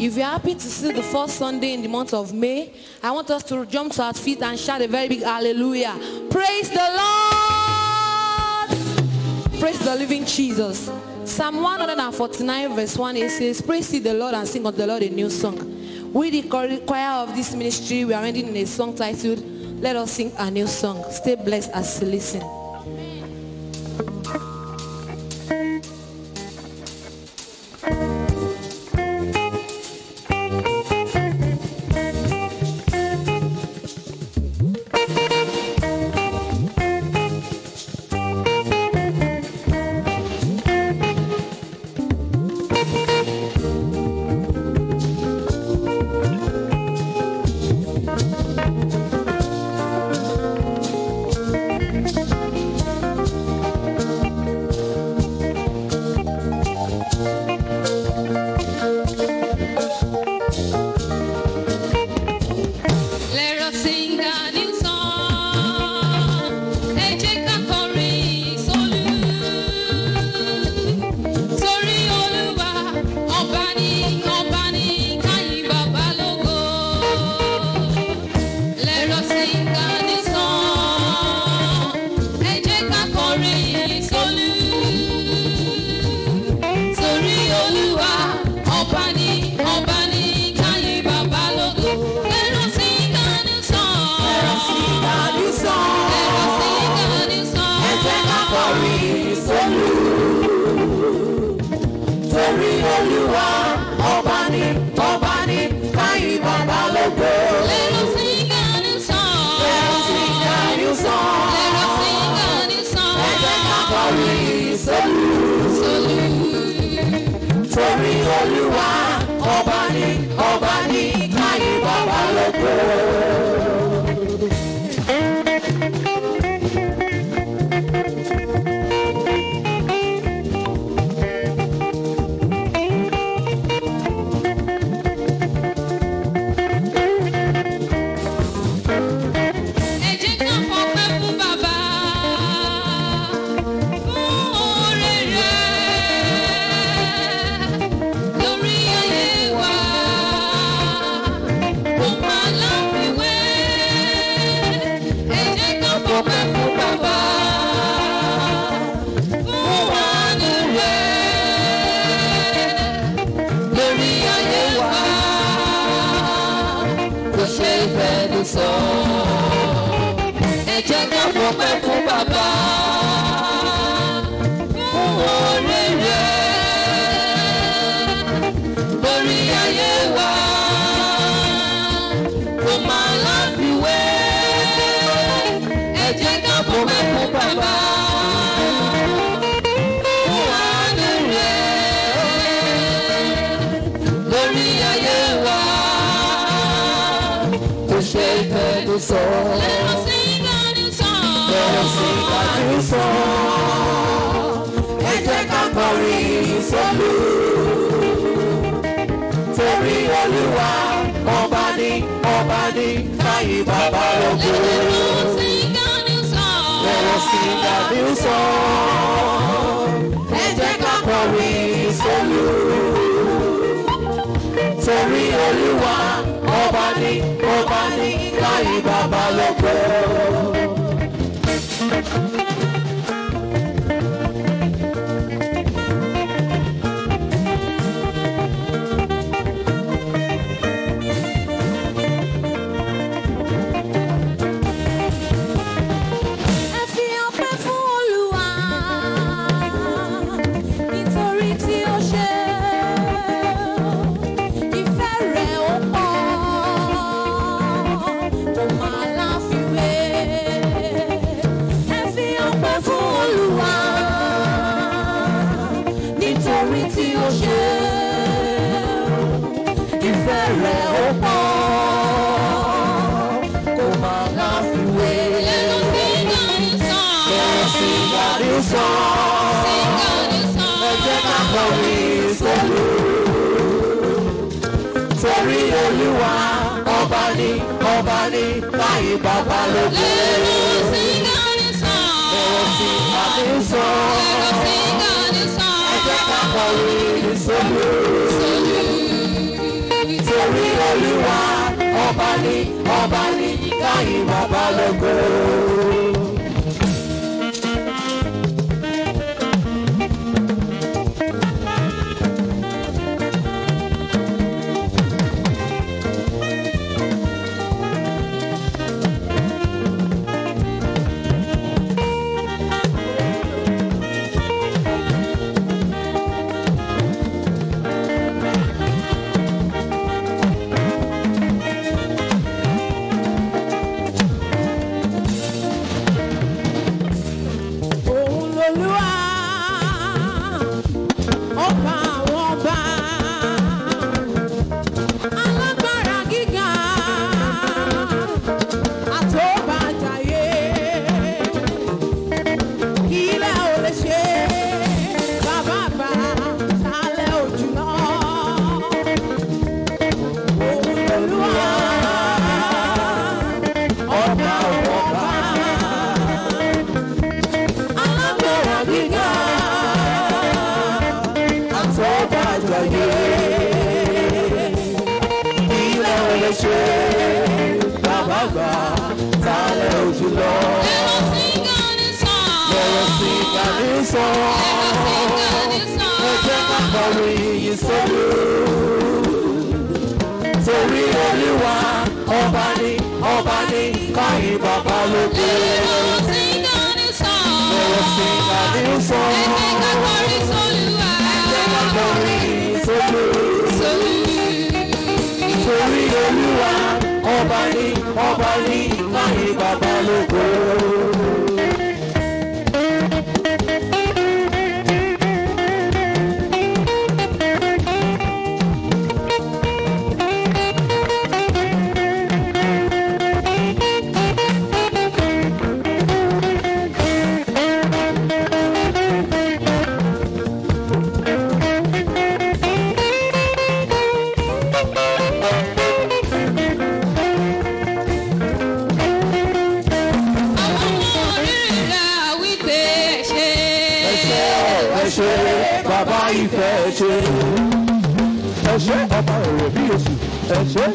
If you're happy to see the first Sunday in the month of May, I want us to jump to our feet and shout a very big hallelujah. Praise the Lord! Praise the living Jesus. Psalm 149 verse 1, it says, praise ye the Lord and sing unto the Lord a new song. We, the choir of this ministry, we are ending in a song titled, Let Us Sing a New Song. Stay blessed as you listen. Olúwa ọba ni káyìn bàbá lógo. Torí Olúwa ọba ni káyìn bàbá lógo. Sing a new song. Torí Olúwa ọba ni káyìn bàbá lógo. Bàbá ìfẹ́ ṣe ẹṣẹ́ ọba òwò bí oṣù ẹṣẹ́.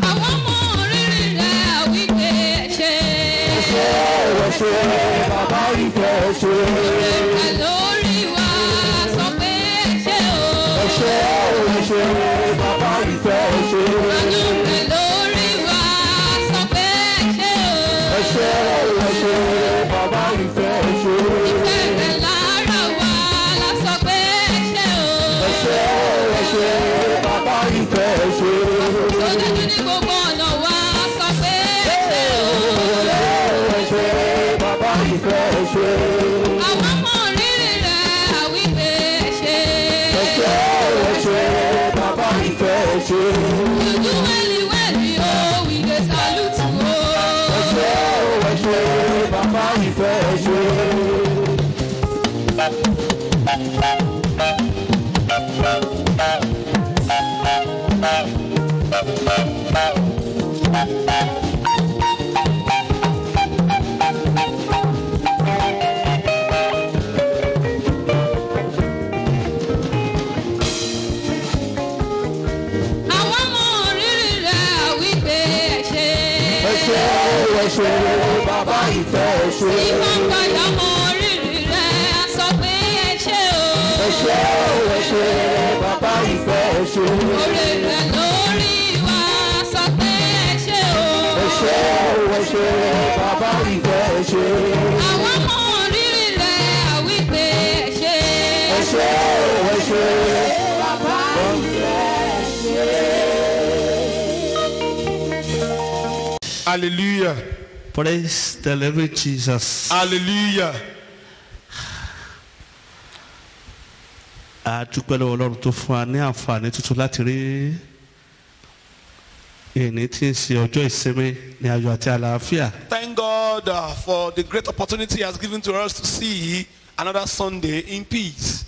Àwọn ọmọ rírì rẹ̀ wípé ẹṣẹ́ bàbá ìfẹ́ ṣe lórí wa sọ pé ẹṣẹ́ o. Ẹṣẹ́ bàbá ìfẹ́ ṣe. Bàbá ìfẹ́ ṣe. Ìfẹ́ rẹ̀ lára wa la sọ pé ṣe o. Ẹṣẹ́ bàbá ìfẹ́ ṣe. Tó dájú ní gbogbo ọ̀nà wa sọ pé ṣe o. Ẹṣẹ́ bàbá ìfẹ́ ṣe. Àwọn ọmọ rírì rẹ̀ wípé ṣe. Ẹṣẹ́ bàbá ìfẹ́ ṣe. Dúdú wẹ́líwẹ́lí o, we dey salute o. Ẹṣẹ́ bàbá ìfẹ́ ṣe. Àwọn ọmọ rírì rẹ̀ wípé ṣe. Ẹṣẹ́ bàbá ìfẹ́ ṣe. Ìwọ̀n padà mọ rírì rẹ̀ sọ pé ṣe o. Ẹṣẹ́ bàbá ìfẹ́ ṣe. Oore rẹ̀ lórí wa sọ pé ṣe o. Ẹṣẹ́ bàbá ìfẹ́ ṣe. Àwọn ọmọ rírì rẹ̀ wípé ṣe. Ẹṣẹ́ bàbá ìfẹ́ ṣe. Hallelujah. Praise the living Jesus. Hallelujah. A dúpẹ́ lọ́wọ́ Ọlọ́run tó fún wa ní àǹfààní tuntun láti rí èyí tí ń ṣe ọjọ́ ìsinmi ní ayọ̀ àti àlàáfíà. Thank God for the great opportunity He has given to us to see another Sunday in peace.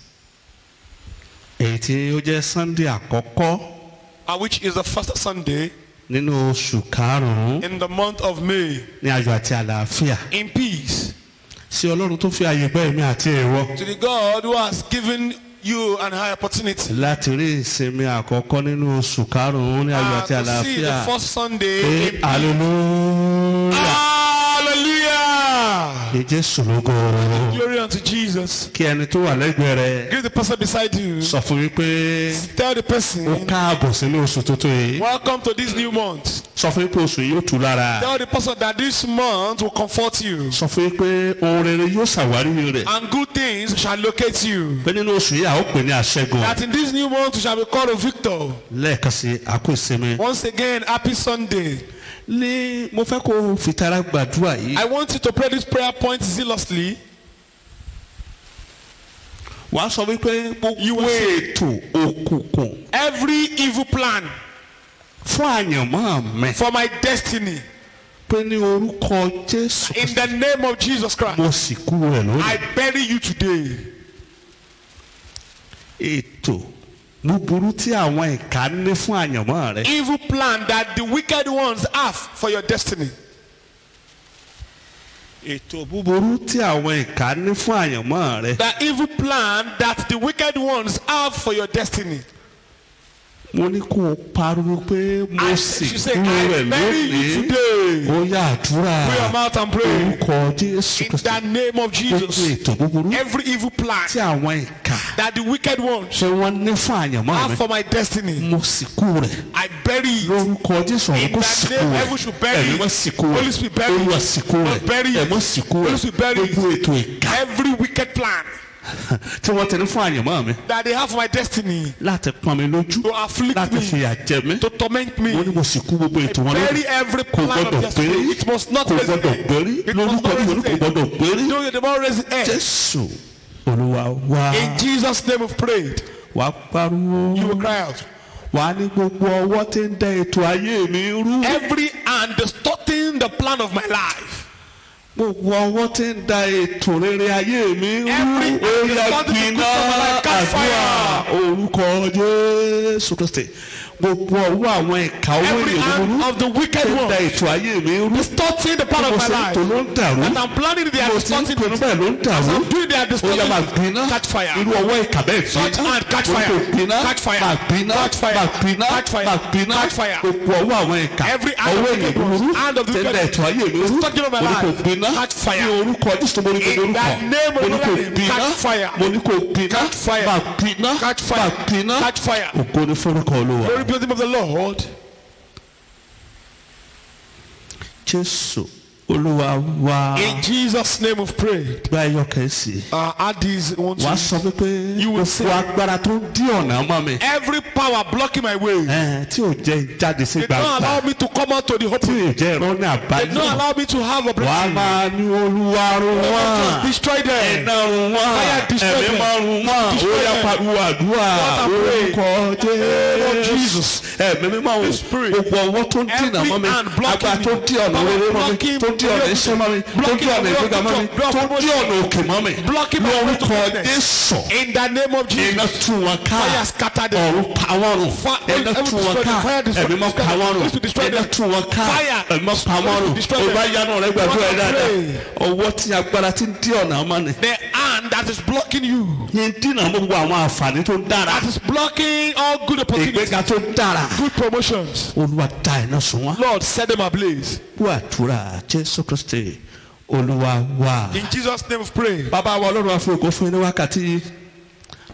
Èyí tí ó jẹ́ Sunday àkọ́kọ́. Which is the first Sunday nínú oṣù karùn-ún. in the month of May. ní ayọ̀ àti àlàáfíà. In peace. sí Ọlọ́run tó fi àyè gbà èmi àti ìwọ. To the God who has given you an high opportunity. Láti rí ìsinmi àkọ́kọ́ nínú oṣù karùn-ún ní ayọ̀ àti To see the àlàáfíà. first Sunday. in- Hallelujah. Hallelujah. Ní Jésù lógo. Glory unto Jesus. Kí ẹni tó wà lẹ́gbẹ̀ẹ́ rẹ̀ Give the person beside you. sọ fún mi pé Tell the ó person, káàbọ̀ sínú oṣù tuntun yìí. welcome to this new month. Sọ fún mi pé oṣù yìí yóò tù lára. Tell the person that this month will comfort you. Sọ fún mi pé ohun rere yóò ṣàwárí rẹ̀. And good things shall locate you. Pé nínú oṣù yìí a ó pè ní àṣẹ́gun. That in this new month you shall be called a victor. Lẹ́ẹ̀kan sí àkó ìsinmi. Once again, happy Sunday. Ní mo fẹ́ kó o fìtara gbàdúrà yìí. I want you to pray this prayer point zealously. Wàá sọ wípé gbogbo ètò òkùnkùn Every evil plan fún àyànmọ́ mi. for my destiny, Pé ní orúkọ Jésù in the name of Jesus Christ, mo sì kúrò rẹ̀ lónìí. I bury you today. Ètò búburú tí àwọn ìka ní fún àyànmọ́ rẹ̀. Evil plan that the wicked ones have for your destiny. Ètò búburú tí àwọn ìka ní fún àyànmọ́ rẹ̀. The evil plan that the wicked ones have for your destiny. Mo ní kó o pariwo pé mo sì She say, kúrò I rẹ̀ bury you lónìí. today. Ó yá àdúrà. Put your mouth and pray. Orúkọ Jésù In Kristi. the name of Gbogbo Jesus. ètò búburú Every evil plan tí àwọn ìka that the wicked ones ṣe wọ́n ní fún àyànmọ́ have mi. for my destiny, Mo sì kúrò rẹ̀. I bury it. Lórúkọ Jésù ọ̀run In kò the sì name, kúrò heaven rẹ̀. should bury Ẹ̀mí it. wọ́n sì kúrò Holy rẹ̀. Spirit bury it. Olúwa sì kúrò Lord bury rẹ̀. it. Ẹ̀mọ́ sì kúrò Holy rẹ̀. Spirit bury it. Gbogbo ètò ìka Every wicked plan tí wọ́n ti ní fún àyànmọ́ mi. that they have for my destiny Láti pọ́n mi lójú. to afflict Láti me, fìyà jẹ mí. to torment me, Mo ní mo sì kú gbogbo ètò wọn bury lónìí. every Kò plan of gbọdọ̀ destiny. gbérí. It must not Kò raise gbọdọ̀ its gbérí. head. It must Lórúkọ not Jésù raise kò its gbọdọ̀ head. gbérí. No, the more raise its head. Jésù Olúwa wá. In Jesus' name we've prayed. Wàá pariwo. You will cry out. Wàá ní gbogbo ọwọ́ tí ń dá ètò ayé mi rú. Every hand distorting the plan of my life. Gbogbo ọwọ́ tí ń da ètò rere ayé mi rú. Every Ó yá hand gbiná distorting catch àdúrà fire. orúkọ Jésù Kristi. Gbogbo ọwọ́ àwọn ìka owó Every ènìyàn hand búburú of the wicked tí ń da one ètò ayé mi rú. distorting the plan of Mo my sì ń life. tò ló ń dàrú. And I'm planning it, they are Mo sì ń distorting pinnu it. bẹ́ẹ̀ ló ń dàrú. I'm doing they are Ó yá máa distorting gbiná. it. Catch fire. Irú ọwọ́ ìka bẹ́ẹ̀ Such hand catch fire. gbiná. Catch fire. Máa gbiná. Catch fire. Máa gbiná. Catch fire. Máa gbiná. Catch fire. Gbogbo ọwọ́ àwọn ìka. Every hand Ọwọ́ of the ènìyàn wicked búburú ones, hand of the tí ń da wicked ètò ayé mi rú. distorting of my Mo ní kò life. gbiná. Catch fire. Ní orúkọ Jésù tó borí gbogbo In the orúkọ. name of Mo ní the kò Lord, gbiná. catch fire. Mo ní kò gbiná. Catch fire. Máa gbiná. Catch fire. Máa gbiná. Catch fire. Ògo ni forúkọ Olúwa. Glory be to the name of the Lord. Jésù Olúwa wá. In Jesus' name we've prayed. Gba ẹyọ kẹ́sì. Add these one Wàá to sọ pé You will say- gbogbo agbára tó ń dí ọ̀nà mọ́ mi. every power blocking my way. Tí ò jẹ́ jáde sí They don't allow gbangba. me to come out to the Tí open. ò jẹ́ ìrọ́nà They don't àbáyọ. allow me to have a Wàá blessing. máa ní Olúwa run Just wọ́n. destroy them. Iná run wọ́n. Fire destroy Ẹ̀mí them. máa run wọ́n. Ó Destroy yá them. pariwo àdúrà. What I pray. Orúkọ Jesus. Ẹ̀mí mímọ́ o. Spirit. Gbogbo ọwọ́ tó ń dínà mọ́ mi. Every hand blocking Agbára tó ń dí ọ̀nà me. rere mọ́ mi. Blocking Tó ń dí ọ̀nà iṣẹ́ mọ́ mi. Tó ń dí ọ̀nà ìgbéga mọ́ mi. Tó ń dí ọ̀nà òkè mọ́ mi. Blocking my way to Lórúkọ greatness. Jésù. In the name of Iná Jesus. tú wọn ká. Fire scatter them. Ọ̀run pa wọ́n run. Iná tú wọn ká. Ẹ̀mí mọ́ pa wọ́n run. Iná tú wọn ká. Ẹ̀mí mọ́ pa wọ́n run. Olúwa yanu rẹ̀ gbàdúrà ẹ̀ dáadáa. Ọwọ́ tí agbára ti ń dí ọ̀nà mọ́ ni. The hand that is blocking you, Yín dínà mọ́ gbogbo àwọn àǹfààní tó dára. that is blocking all good opportunities, Ìgbéga tó dára. good promotions. Olúwa dá iná sun wọ́n. Lord, set them ablaze. Kú àdúrà Jésù Kristi Olúwa wá. In Jesus' name we pray. Bàbá wa Ọlọ́run á fi ògo fún yín ní wákàtí yìí.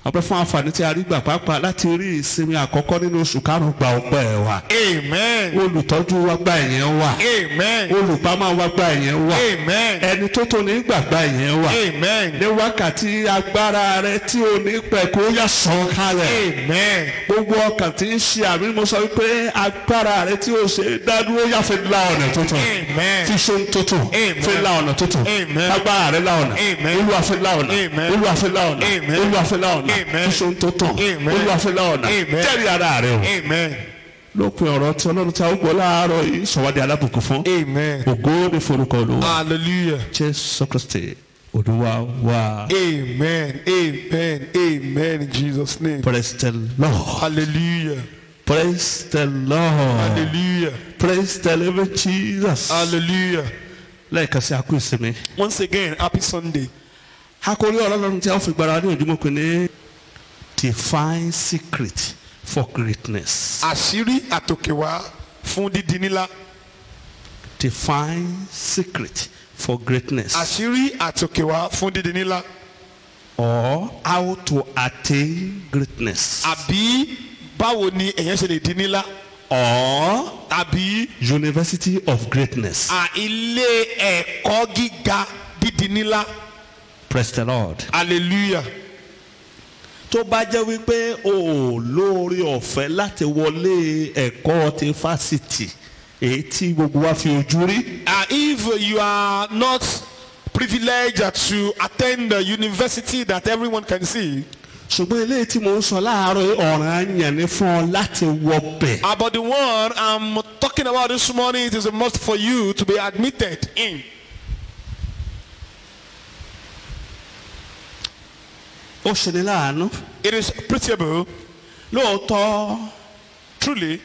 Ọpẹ́ fún àǹfààní tí a rí gbà pàápàá láti rí ìsinmi àkọ́kọ́ nínú oṣù karùn-ún gba ọpẹ́ wa. Amen. Olùtọ́jú wa gba ìyẹn wa. Amen. Olùpamọ́ wa gba ìyẹn wa. Amen. Ẹni tó tó ní gbàgbà ìyẹn wa. Amen. Ní wákàtí agbára rẹ tí o ní pẹ̀kú ó yá sọ̀ kalẹ̀. Amen. Gbogbo ọkàn tí ń ṣe àmì mo sọ wípé agbára rẹ tí o ṣe dádúró yá fi la ọ̀nà tuntun. Amen. Fi ṣe tuntun. Amen. Fi la ọ̀nà tuntun. Amen. Agbára rẹ la ọ̀nà. Amen. Olúwa fi la ọ̀nà. Amen. Olúwa fi la ọ̀nà. Amen. Olúwa fi la ọ̀nà. Amen. Fi ṣe tuntun. Amen. Olúwa fi la ọ̀nà. Amen. Jẹ́rìí ara rẹ o. Amen. Lópin ọ̀rọ̀ tí Ọlọ́run tí a ó gbọ́ láàárọ̀ yìí sọ̀wádìí alábùkún fún. Amen. Ògo ni forúkọ Olúwa. Hallelujah. Jésù Kristi Olúwa wá. Amen. Amen. Amen. In Jesus' name. Praise the Lord. Hallelujah. Praise the Lord. Hallelujah. Praise the living Jesus. Hallelujah. lẹ́ẹ̀kan sí akú ìsinmi. Once again, happy Sunday. Àkòrí ọ̀rọ̀ Ọlọ́run tí a fi gbára ní ojúmọ́ pé ní divine secret for greatness. Àṣírí àtòkèwá fún dídi nílá. Divine secret for greatness. Àṣírí àtòkèwá fún dídi nílá. Or how to attain greatness. Àbí báwo ni èèyàn ṣe lè di nílá. Or àbí University of Greatness. Ilé ẹ̀kọ́ gíga dídi nílá. Praise the Lord. Hallelujah. Tó bá jẹ́ wípé o lórí ọ̀fẹ́ láti wọlé ẹ̀kọ́ ti fásitì èyí tí gbogbo wa fi ojú rí. If you are not privileged to attend the university that everyone can see. Ṣùgbọ́n eléyìí tí mo ń sọ láàárọ̀ ọ̀ràn àyàn ni fún ọ láti wọ bẹ̀. But the one I'm talking about this morning, it is a must for you to be admitted in. Ó ṣe ní láàánú. It is pitiable. Lóòótọ́ Truly.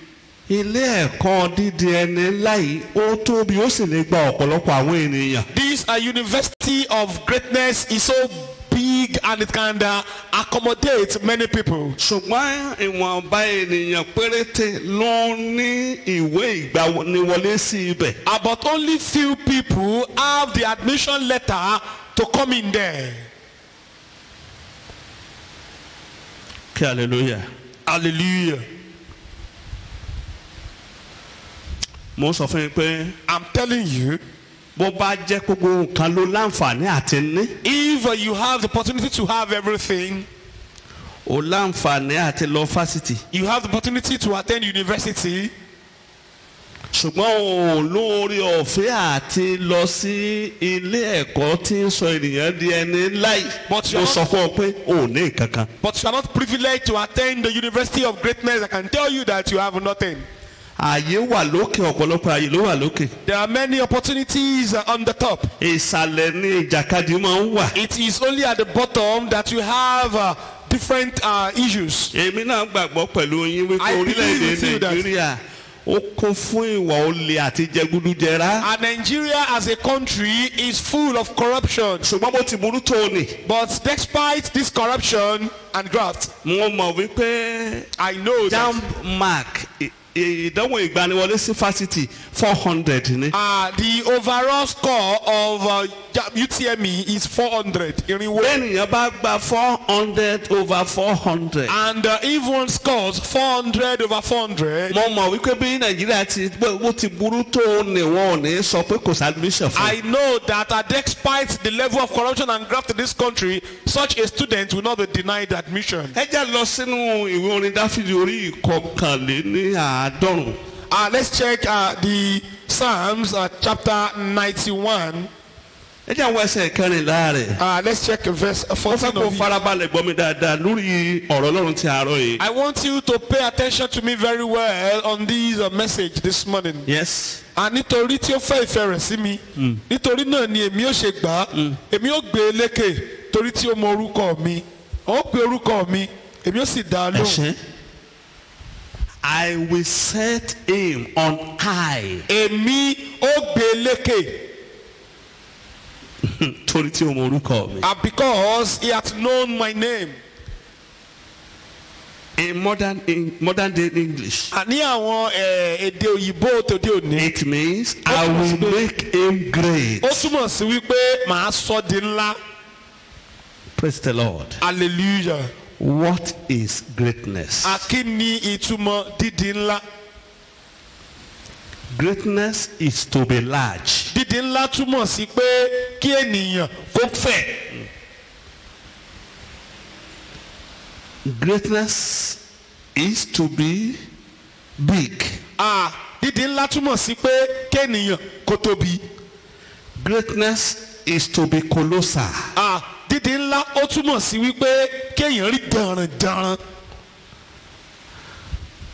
ilé ẹ̀kọ́ dídi ẹni láì ó tóbi ó sì lè gba ọ̀pọ̀lọpọ̀ àwọn ènìyàn. This university of greatness is so big and it can accommodate many people. Ṣùgbọ́n ìwọ̀nba ènìyàn péréte ló ní ìwé ìgbaniwọlé sí ibẹ̀. But only few people have the admission letter to come in there. Kí hallelujah. Hallelujah. Mo sọ fún yín pé I'm telling you, bó bá jẹ́ gbogbo nǹkan ló láǹfààní àti ní. if you have the opportunity to have everything, O láǹfààní àti lọ fásitì. you have the opportunity to attend university, Ṣùgbọ́n o lórí ọ̀fẹ́ àti lọ sí ilé ẹ̀kọ́ tí ń sọ ènìyàn di ẹni láì. But Mo sọ fún ọ pé o ò ní kankan. but you are not privileged to attend the university of greatness. I can tell you that you have nothing. Ààyè wà lókè, ọ̀pọ̀lọpọ̀ ààyè ló wà lókè. There are many opportunities on the top. Ìsàlẹ̀ ni ìjàkadì máa ń wà. It is only at the bottom that you have different issues. Èmi náà gbàgbọ́ pẹ̀lú yín wípé I believe orílẹ̀-èdè with you that- Nàìjíríà ó kún fún ìwà olè àti jẹgúdújẹrá. And Nigeria as a country is full of corruption. Ṣùgbọ́n bó ti burú tó ni. But despite this corruption and graft, Mo mọ̀ wípé I know that JAMB mark ìdánwò ìgbaniwọlé sí fásitì 400 ni. the overall score of UTME is 400. Lẹ́nìyàn bá gba 400 over 400. And if one scores 400 over 400, Mo mọ̀ wípé bí Nàìjíríà ti bó ti burú tó ni wọn ò ní sọ pé kò sí admission fún. I know that despite the level of corruption and graft in this country, such a student will not be denied admission. Ẹ jẹ́ lọ sínú ìwé orin Dáfídì orí ìkọkànléní àádọ́rùn. Let's check the Psalms chapter 91. Ẹ jẹ́ àwọn ẹsẹ̀ kẹrìnlá rẹ̀. Let's check verse Mo fẹ́ 14 kó of it. farabalẹ̀ gbọ́ mi dáadáa lórí ọ̀rọ̀ Ọlọ́run tí a rọ yìí. I want you to pay attention to me very well on this message this morning. Yes. Nítorí tí ó fẹ́ ìfẹ́ rẹ̀ sí mi, nítorí náà ni èmi ó ṣe gbà á, èmi ó gbé e lékè torí tí ó mọ orúkọ mi, ó pe orúkọ mi, èmi ó sì dá a lóhùn. I will set him on high. Èmi ó gbé e lékè. Torí tí o mọ orúkọ mi. Because he hath known my name. In modern day English. Ní àwọn èdè òyìnbó tòde òní. It means I will make him great. Ó túmọ̀ sí wípé màá sọ di ńlá. Praise the Lord. Hallelujah. What is greatness? Kí ni ìtumọ̀ dídi ńlá? Greatness is to be large. Dídi ńlá túmọ̀ sí pé kí ènìyàn kó fẹ̀. Greatness is to be big. Dídi ńlá túmọ̀ sí pé kí ènìyàn kó tóbi. Greatness is to be colossal. Dídi ńlá ó túmọ̀ sí wípé kéèyàn rí dànràndànràn.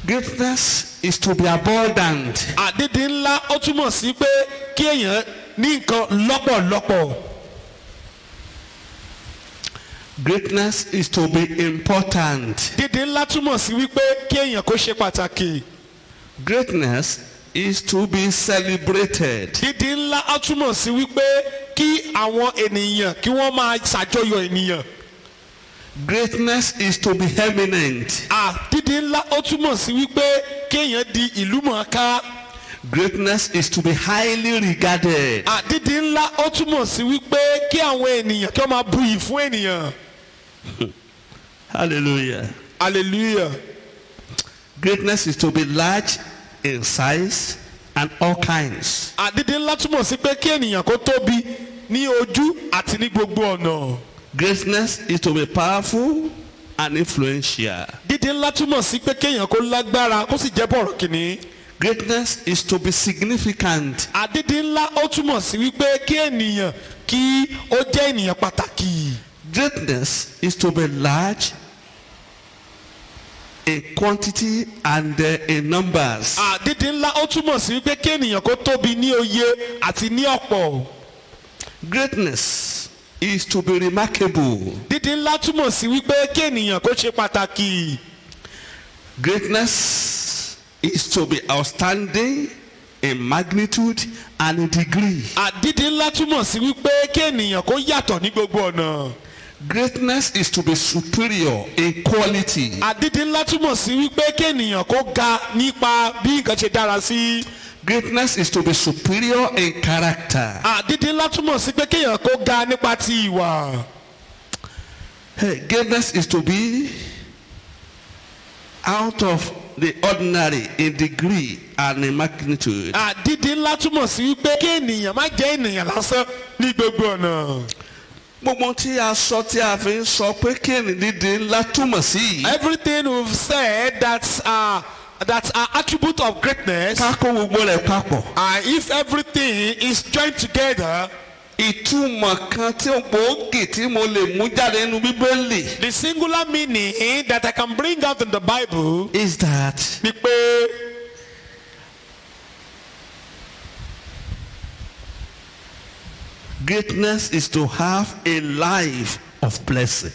Greatness is to be abundant. Dídi ńlá ó túmọ̀ sí pé kéèyàn ní nǹkan lọ́pọ̀lọpọ̀. Greatness is to be important. Dídi ńlá túmọ̀ sí wípé kéèyàn kó ṣe pàtàkì. Greatness is to be celebrated. Dídí ńlá á túmọ̀ sí wípé kí àwọn ènìyàn kí wọ́n máa ṣàjọyọ̀ ènìyàn. Greatness is to be eminent. Dídí ńlá ó túmọ̀ sí wípé kéèyàn di ìlú mọ̀ọ́ká. Greatness is to be highly regarded. Dídí ńlá ó túmọ̀ sí wípé kí àwọn ènìyàn kí wọ́n máa buyì fún ènìyàn. Hallelujah. Hallelujah. Greatness is to be large in size and all kinds. Dídí ńlá túmọ̀ sí pé kí ènìyàn kó tóbi ní ojú àti ní gbogbo ọ̀nà. Greatness is to be powerful and influential. Dídí ńlá túmọ̀ sí pé kéèyàn kó lágbára kó sì jẹ́ bọ̀rọ̀ kìíní. Greatness is to be significant. Dídí ńlá ó túmọ̀ sí wípé kí ènìyàn kí ó jẹ́ ènìyàn pàtàkì. Greatness is to be large in quantity and in numbers. Dídí ńlá ó túmọ̀ sí wípé kí ènìyàn kó tóbi ní oye àti ní ọ̀pọ̀. Greatness is to be remarkable. Dídí ńlá túmọ̀ sí wípé kí ènìyàn kó ṣe pàtàkì. Greatness is to be outstanding in magnitude and in degree. Dídí ńlá túmọ̀ sí wípé kí ènìyàn kó yàtọ̀ ní gbogbo ọ̀nà. Greatness is to be superior in quality. Dídí ńlá túmọ̀ sí wípé kí ènìyàn kó ga nípa bí nǹkan ṣe dára sí. Greatness is to be superior in character. Dídí ńlá túmọ̀ sí pé kéèyàn kó ga nípa ti ìwà. Greatness is to be out of the ordinary in degree and in magnitude. Dídí ńlá túmọ̀ sí wípé kí ènìyàn má jẹ́ ènìyàn lásán ní gbogbo ọ̀nà. Gbogbo tí a sọ tí a fi ń sọ pé kí ènìyàn dídí ńlá túmọ̀ sí. Everything we've said that's our attribute of greatness. Ká kó gbogbo rẹ̀ papọ̀. If everything is joined together. Ìtumọ̀ kan tí ó gbòógì tí mo lè mú jáde nínú Bíbélì. The singular meaning that I can bring out in the Bible is that. Ni pé greatness is to have a life of blessing.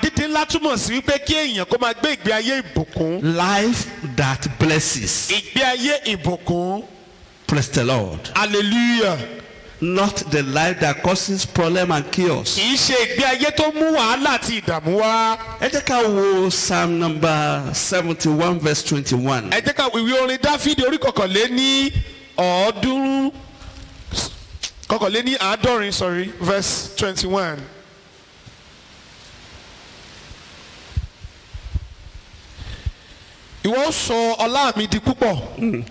Dídí ńlá túmọ̀ sí wípé kí èèyàn kó máa gbé ìgbé ayé ìbùkún. Life that blesses. Ìgbé ayé ìbùkún. Praise the Lord. Hallelujah. Not the life that causes problem and chaos. Kì í ṣe ìgbé ayé tó mú wàhálà àti ìdààmú wá. Ẹ jẹ́ ká wo Psalm number 71 verse 21. Ẹ jẹ́ ká ìwé orin Dáfídì orí kọkànléní àádọ́rin verse 21. Ìwọ sọ ọlá mi di púpọ̀.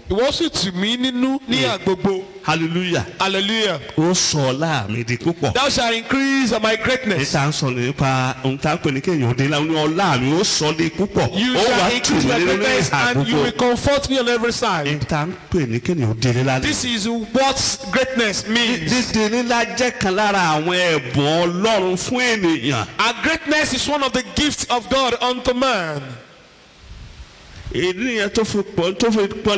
Ìwọ sì tù mí nínú ní àgbogbo. Hallelujah. Hallelujah. Ó sọ ọlá mi di púpọ̀. Thou shalt increase my greatness. Ìta ń sọ nípa ohun tá a pè ní kéèyàn dé láwọn ọlá mi ó sọ di púpọ̀. You shall increase my greatness and you will comfort me on every side. Ìta ń pè ní kéèyàn dé nílá. This is what greatness means. Dídé nílá jẹ́ kan lára àwọn ẹ̀bùn Ọlọ́run fún ènìyàn. Our greatness is one of the gifts of God unto man. Èyí yẹn tó fi pọn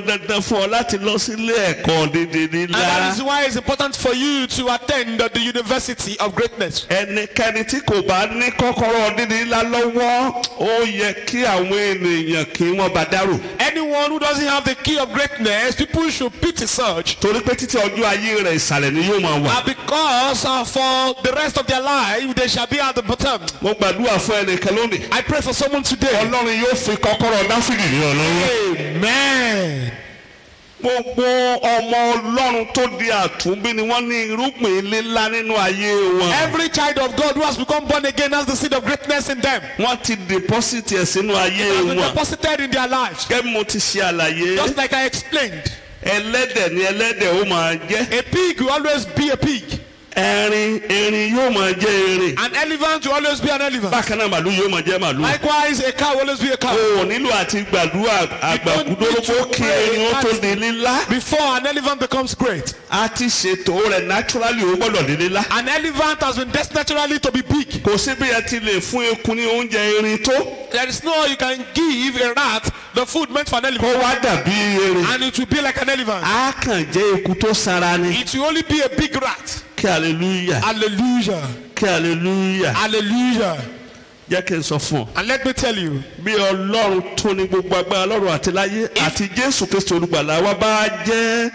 dandan fún ọ láti lọ sílé ẹ̀kọ́ dídí nílá. And that is why it's important for you to attend the University of Greatness. Ẹnikẹ́ni tí kò bá ní kọ́kọ́rọ́ dídí nílá lọ́wọ́ ó yẹ kí àwọn ènìyàn kí wọ́n bá dárò. Anyone who doesn't have the key of greatness, people should pity such. Torí pé títí ọjọ́ ayé rẹ̀ ìsàlẹ̀ ni yóò máa wà. And because for the rest of their life they shall be at the bottom. Mo gbàdúrà fún ẹnìkan lónìí. I pray for someone today. Ọlọ́run yóò fi kọ́kọ́rọ́ Dáfídì ní ọlọ́run. Amen. Gbogbo ọmọ Ọlọ́run tó di àtúnbí ni wọ́n ní irúgbìn lílá nínú ayé wọn. Every child of God who has become born again has the seed of greatness in them. Wọ́n ti deposit ẹ̀ sínú ayé It has been wọn. deposited in their lives. Kẹ́ mo ti ṣe àlàyé. Just like I explained. Ẹlẹ́dẹ̀ ni ẹlẹ́dẹ̀ ó máa jẹ́. A pig will always be a pig. Erin yóò máa jẹ́ erin. An elephant will always be an elephant. Bákan náà màlúù yóò máa jẹ́ màlúù. Likewise, a cow will always be a cow. O nílò àti gbàdúrà àgbàkúndórógbó kí erin ó tó di lílá. Before an elephant becomes great. A ti ṣètò rẹ̀ naturally ó gbọ́dọ̀ di lílá. An elephant has been destined naturally to be big. Kò sí bí ẹ ti lè fún eku ní oúnjẹ erin tó. There is no you can give a rat the food meant for an elephant. Kó wá dàbí erin. And it will be like an elephant. A kàn jẹ́ eku tó sanra ni. It will only be a big rat. Kí hallelujah. Hallelujah. Kí hallelujah. Hallelujah. jẹ́ kí n sọ fún ọ. And let me tell you. bí Ọlọ́run tó ní gbogbo agbára lọ́run àti láyé àti Jésù Kristi olùgbàlà wa bá jẹ́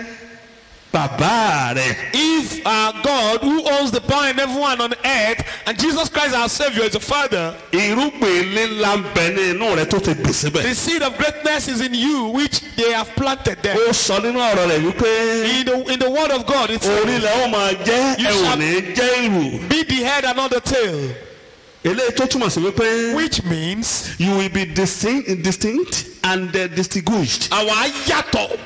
bàbá rẹ̀. If our God who owns the power in heaven and on earth and Jesus Christ our Savior is the Father. irúgbìn líla ń bẹ ní inú rẹ tó ti gbìn síbẹ̀. The seed of greatness is in you which they have planted there. ó sọ nínú ọ̀rọ̀ rẹ̀ wípé. In the word of God it says. orílẹ̀ ó máa jẹ́ ẹ ò ní jẹ́ ìrù. Be the head and not the tail. eléyìí tó túmọ̀ sí wípé. Which means. you will be distinct and distinguished. àwa yàtọ̀.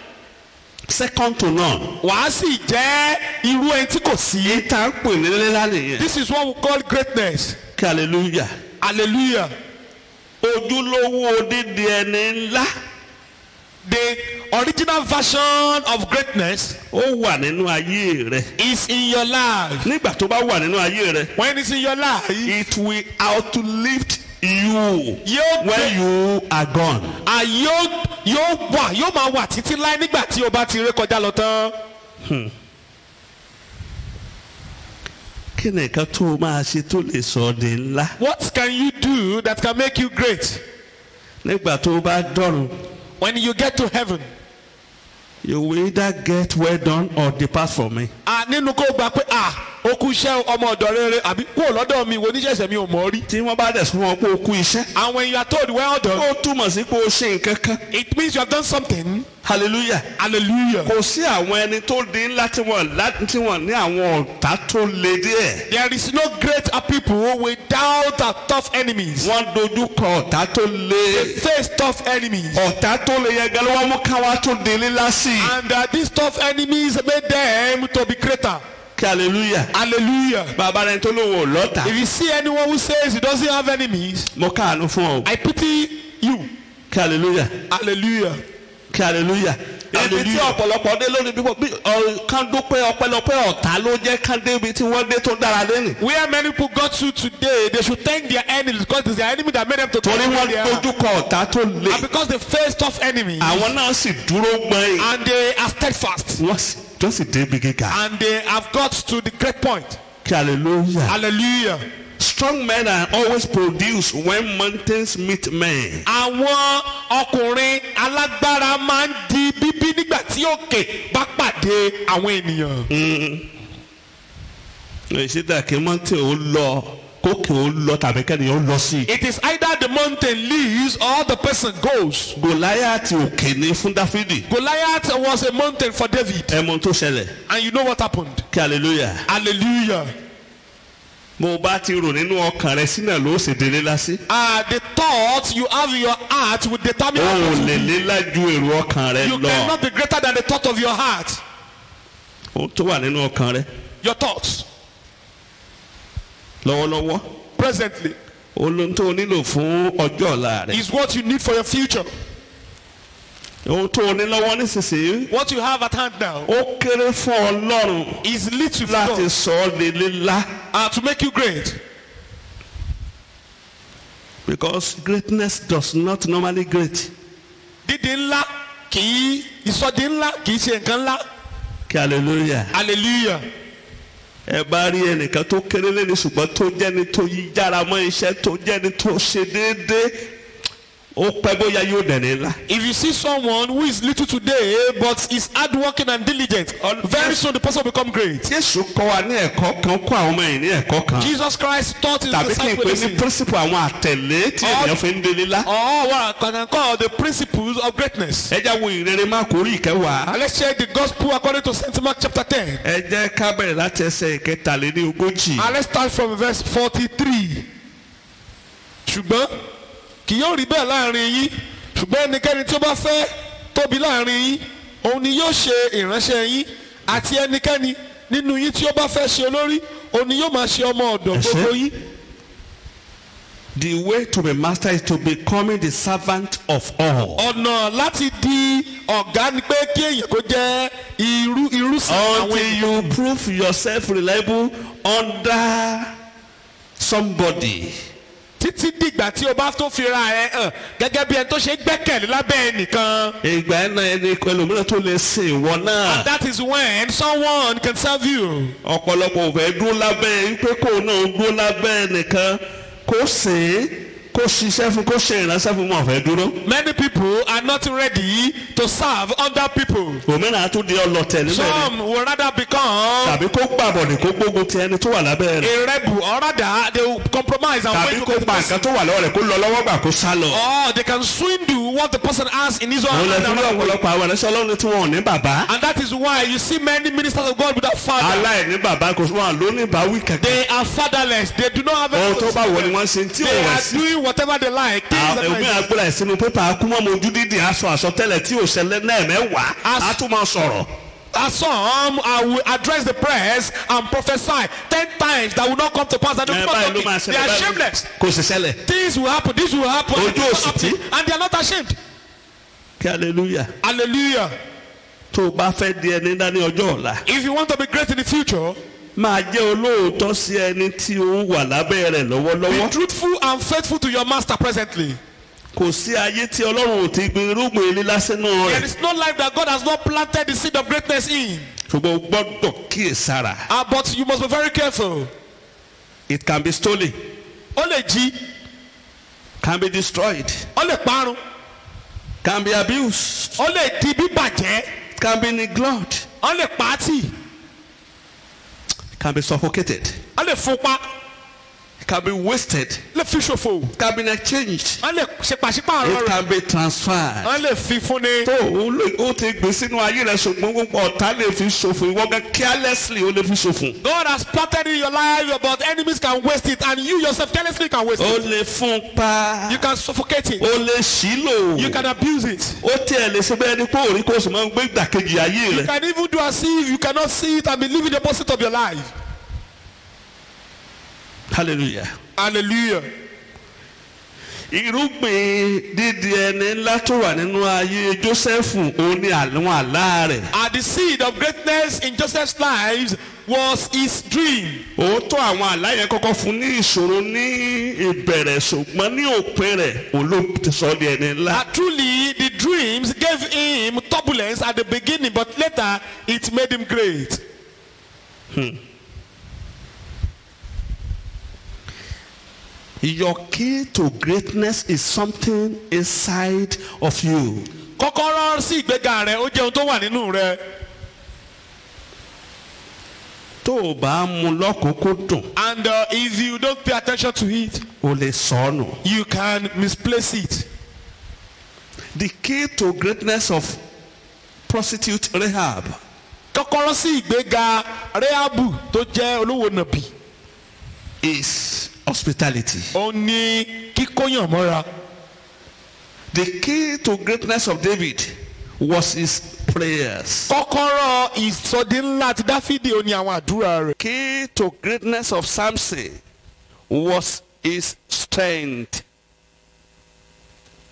second to none. wàá sì jẹ́ irú ẹni tí kò sí. ìta ń pè ní lílá nìyẹn. This is what we call greatness. hallelujah. Hallelujah. ojúlówó odidi ẹni ńlá. The original version of greatness. ó wà nínú ayé rẹ. is in your life. nígbà tó bá wà nínú ayé rẹ. when it's in your life. it will outlive you when you are gone. yóò máa wà títí láì nígbà tí o bá ti ré kọjá lọ tán. kí ni nǹkan tó máa ṣe tó lè sọ ọ́ di ńlá. What can you do that can make you great? nígbà tó bá dọ̀run. When you get to heaven. you will either get well done or depart from me. nínú kó gbà pé ó kú iṣẹ́ ọmọ ọ̀dọ̀ rere àbí kúrò lọ́dọ̀ mi wo oníṣẹ̀ṣẹ̀ mi ò mọ̀ rí. tí wọ́n bá dẹ̀ fún wọn pé ó kú iṣẹ́. and when you are told well done. ó túmọ̀ sí pé ó ṣe nǹkan kan. it means you have done something. hallelujah. hallelujah. kò sí àwọn ẹni tó di ńlá tí wọ́n ní àwọn ọ̀tá tó le díẹ̀. there is no greater people without a tough enemies. wọ́n dojú kọ ọ̀tá tó le. they face tough enemies. ọ̀tá tó le yẹn gan ló wá mú káwá tó di ńlá sí i. and these tough enemies made them to be greater. hallelujah. hallelujah. bàbá rẹ tó lóun ò lọ́tà. if you see anyone who says he doesn't have enemies. mo káàánú fún ọ. I pity you. hallelujah. hallelujah. hallelujah. ibi tí ọ̀pọ̀lọpọ̀ dé lónìí bí kán dúpẹ́ ọpẹ́lọpẹ́ ọ̀tá ló jẹ́ kán dé ibi tí wọ́n dé tó dára lẹ́nu. where many people got to today they should thank their enemies because it's their enemy that made them to. torí wọ́n dojú kọ ọ̀tá tó le. and because they face tough enemies. àwọn náà sì dúró gbọ́n. and they are steadfast. wọ́n sì dé ibi gíga. and they have got to the great point. hallelujah. hallelujah. strong men are always produced when mountains meet men. àwọn ọkùnrin alágbára máa ń di bíbí nígbà tí òkè bá pàdé àwọn ènìyàn. ìṣídà kí mọ́tì ó lọ kókè ó lọ tàbí kẹ́ni ó lọ sí. it is either the mountain leaves or the person goes. Goliath òkè ni fún Dáfídì. Goliath was a mountain for David. ẹ mọ tó ṣẹlẹ̀. and you know what happened. hallelujah. hallelujah. mo bá ti rò nínú ọkàn rẹ sínú ló ṣe délé lásì. the thoughts you have in your heart will determine. o lè léla ju èrò ọkàn rẹ lọ. you cannot be greater than the thought of your heart. o tó wà nínú ọkàn rẹ. your thoughts. lọ́wọ́lọ́wọ́. presently. ohun tó nílò fún ọjọ́ ọ̀la rẹ. is what you need for your future. ohun tó ní lọ́wọ́ nísinsìnyí. what you have at hand now. ó kéré fún Ọlọ́run. is little for láti God. sọ ọ́ di lílá. to make you great. because greatness does not normally great. dídì ńlá kì í ìsọdí ńlá kì í ṣe nǹkan ńlá. hallelujah. hallelujah. ẹ bá rí ẹnìkan tó kéré lẹ́ni ṣùgbọ́n tó jẹ́ni tó yí jára mọ́ iṣẹ́ tó jẹ́ni tó ṣe déédéé ó pẹ́ bóyá yóò dẹ̀ni ńlá. if you see someone who is little today but is hardworking and diligent very soon the person will become great. Jésù kọ́ wa ní ẹ̀kọ́ kan kọ́ àwọn ọmọ yìí ní ẹ̀kọ́ kan. Jesus Christ taught his disciples. tàbí kí n pè ní principle àwọn àtẹ̀lé tí ènìyàn fi ń délé lá. what I can call the principles of greatness. ẹ já wo ìrere Máàkù orí ìkẹwàá. and let's share the gospel according to St. Mark chapter 10. ẹ jẹ́ ká bẹ̀rẹ̀ láti ẹsẹ̀ ìkẹtàlélógójì. and let's start from verse 43. ṣùgbọ́n kì yóò rí bẹ́ẹ̀ láàrin yín ṣùgbọ́n ẹnikẹ́ni tí ó bá fẹ́ tóbi láàrin yín òun ni yóò ṣe ìránṣẹ́ yín àti ẹnikẹ́ni nínú yín tí ó bá fẹ́ ṣe olórí òun ni yóò máa ṣe ọmọ ọ̀dọ̀ gbogbo yín. The way to be master is to becoming the servant of all. ọ̀nà láti di ọ̀gá ni pé kí èèyàn kó jẹ́ irúsìn àwọn until èèyàn. you prove yourself reliable under somebody. títí dìgbà tí o bá tó fi ra ẹ hàn gẹ́gẹ́ bí ẹni tó ṣe gbẹ́kẹ̀lé lábẹ́ ẹnìkan. ìgbà ẹ̀ náà ẹni ẹlòmíràn tó lè ṣe ìwọ náà. and that is when someone can serve you. ọ̀pọ̀lọpọ̀ ò fẹ́ dúró lábẹ́ pé kó náà dúró lábẹ́ ẹnìkan kó ṣe é kó ṣiṣẹ́ fún kó ṣe ìránṣẹ́ fún wọn fẹ́ dúró. Many people are not ready to serve under people. òmìnira tún di ọlọ̀tẹ̀ nínú ẹni. Some will rather become tàbí kó gbàbọ̀dẹ̀ kó gbógun ti ẹni tó wà lábẹ́ rẹ̀. a rebel, or rather they will compromise and tàbí kó gba nǹkan tó wà lọ́wọ́ rẹ̀ kó lọ lọ́wọ́ gbà kó sá lọ. or they can swindle what the person has in his own àwọn hand. ẹlẹ́fún ní ọ̀pọ̀lọpọ̀ àwọn ẹlẹ́sẹ̀ ọlọ́run tí wọn ò ní bàbá. And that is why you see many ministers of God without father. aláìní bàbá kò sí wọn lóní ìbáwí kankan. They are fatherless. They do not have ohun tó bá wọ ni wọ́n ṣe tí ò They wẹ̀ are sí. doing whatever they like. èmi àgbẹ̀rẹ̀ ìsinmi pépà akúmọ̀mọ́ ojú dídì aṣọ àsọtẹ́lẹ̀ tí ò ṣẹlẹ̀ náà mẹ́wàá á tún máa sọ̀rọ̀. As some will address the press and prophesy 10 times that will not come to pass. And they are shameless. kò sì ṣẹlẹ̀. Things will happen. This will happen. Ojú òsì tí. And they are not ashamed. kí hallelujah. Hallelujah. tó o bá fẹ́ di ẹni dání ọjọ́ ọ̀la. If you want to be great in the future, máa jẹ́ olóòótọ́ sí ẹni tí ó wà lábẹ́ rẹ̀ be lọ́wọ́lọ́wọ́. truthful and faithful to your master presently. kò sí ayé tí ọlọ́run ò ti gbin irúgbìn lílá sínú There rẹ̀. is no life that God has not planted the seed of greatness in. ṣùgbọ́n o gbọ́dọ̀ kíyèsára. But you must be very careful. it can be stolen, Ó lè jí, can be destroyed, ó lè parun, can be abused, ó lè di bíbàjẹ́, can be neglected, ó lè pàtì, can be suffocated, ó lè fúnpa, can be wasted, ó lè fi ṣòfò, can be exchanged, ó lè ṣe pàṣípààrọ̀ it rẹ̀, can be transferred. ó lè fi fúnni. ó ti gbé sínú ayé rẹ̀ ṣùgbọ́n ọ̀tá lè fi ṣòfò ìwọ gan carelessly ó lè fi ṣòfò. God has planted in your life, but enemies can waste it, and you yourself carelessly can waste ó it. lè fún pa. You can suffocate it. ó lè ṣílò. You can abuse it. ó tiẹ̀ lè ṣe bẹ́ẹ̀ ni pé òrí kò sì máa ń gbé ìdàkejì ayé You rẹ̀. can even do as if you cannot see it and be living the opposite of your life. hallelujah. Hallelujah. irúgbìn dídi ẹni ńlá tó wà nínú ayé Jósẹ́fù òun ni àwọn àlá rẹ̀. And the seed of greatness in Joseph's lives was his dream. òótọ́ àwọn àlá yẹn kọ́kọ́ fún ní ìṣòro ní ìbẹ̀rẹ̀ ṣùgbọ́n ní òpin rẹ̀ òun ló ti sọ di ẹni ńlá. Truly, the dreams gave him turbulence at the beginning, but later it made him great. Your key to greatness is something inside of you. Kọ́kọ́rọ́ sí ìgbéga rẹ̀ ó jẹ́ ohun tó wà nínú rẹ̀. tó o bá mú lọ́kùnkúndùn. And if you don't pay attention to it, o lè sọnù. you can misplace it. The key to greatness of prostitute Rahab. Kọ́kọ́rọ́ sí ìgbéga Rehabu tó jẹ́ olówó nàbì. Is hospitality. Ó ní kíkóyàn mọ́ra. The key to greatness of David was his prayers. Kọ́kọ́rọ́ ìsọdí ńlá ti Dáfídì ó ní àwọn àdúrà rẹ̀. Key to greatness of Samson was his strength,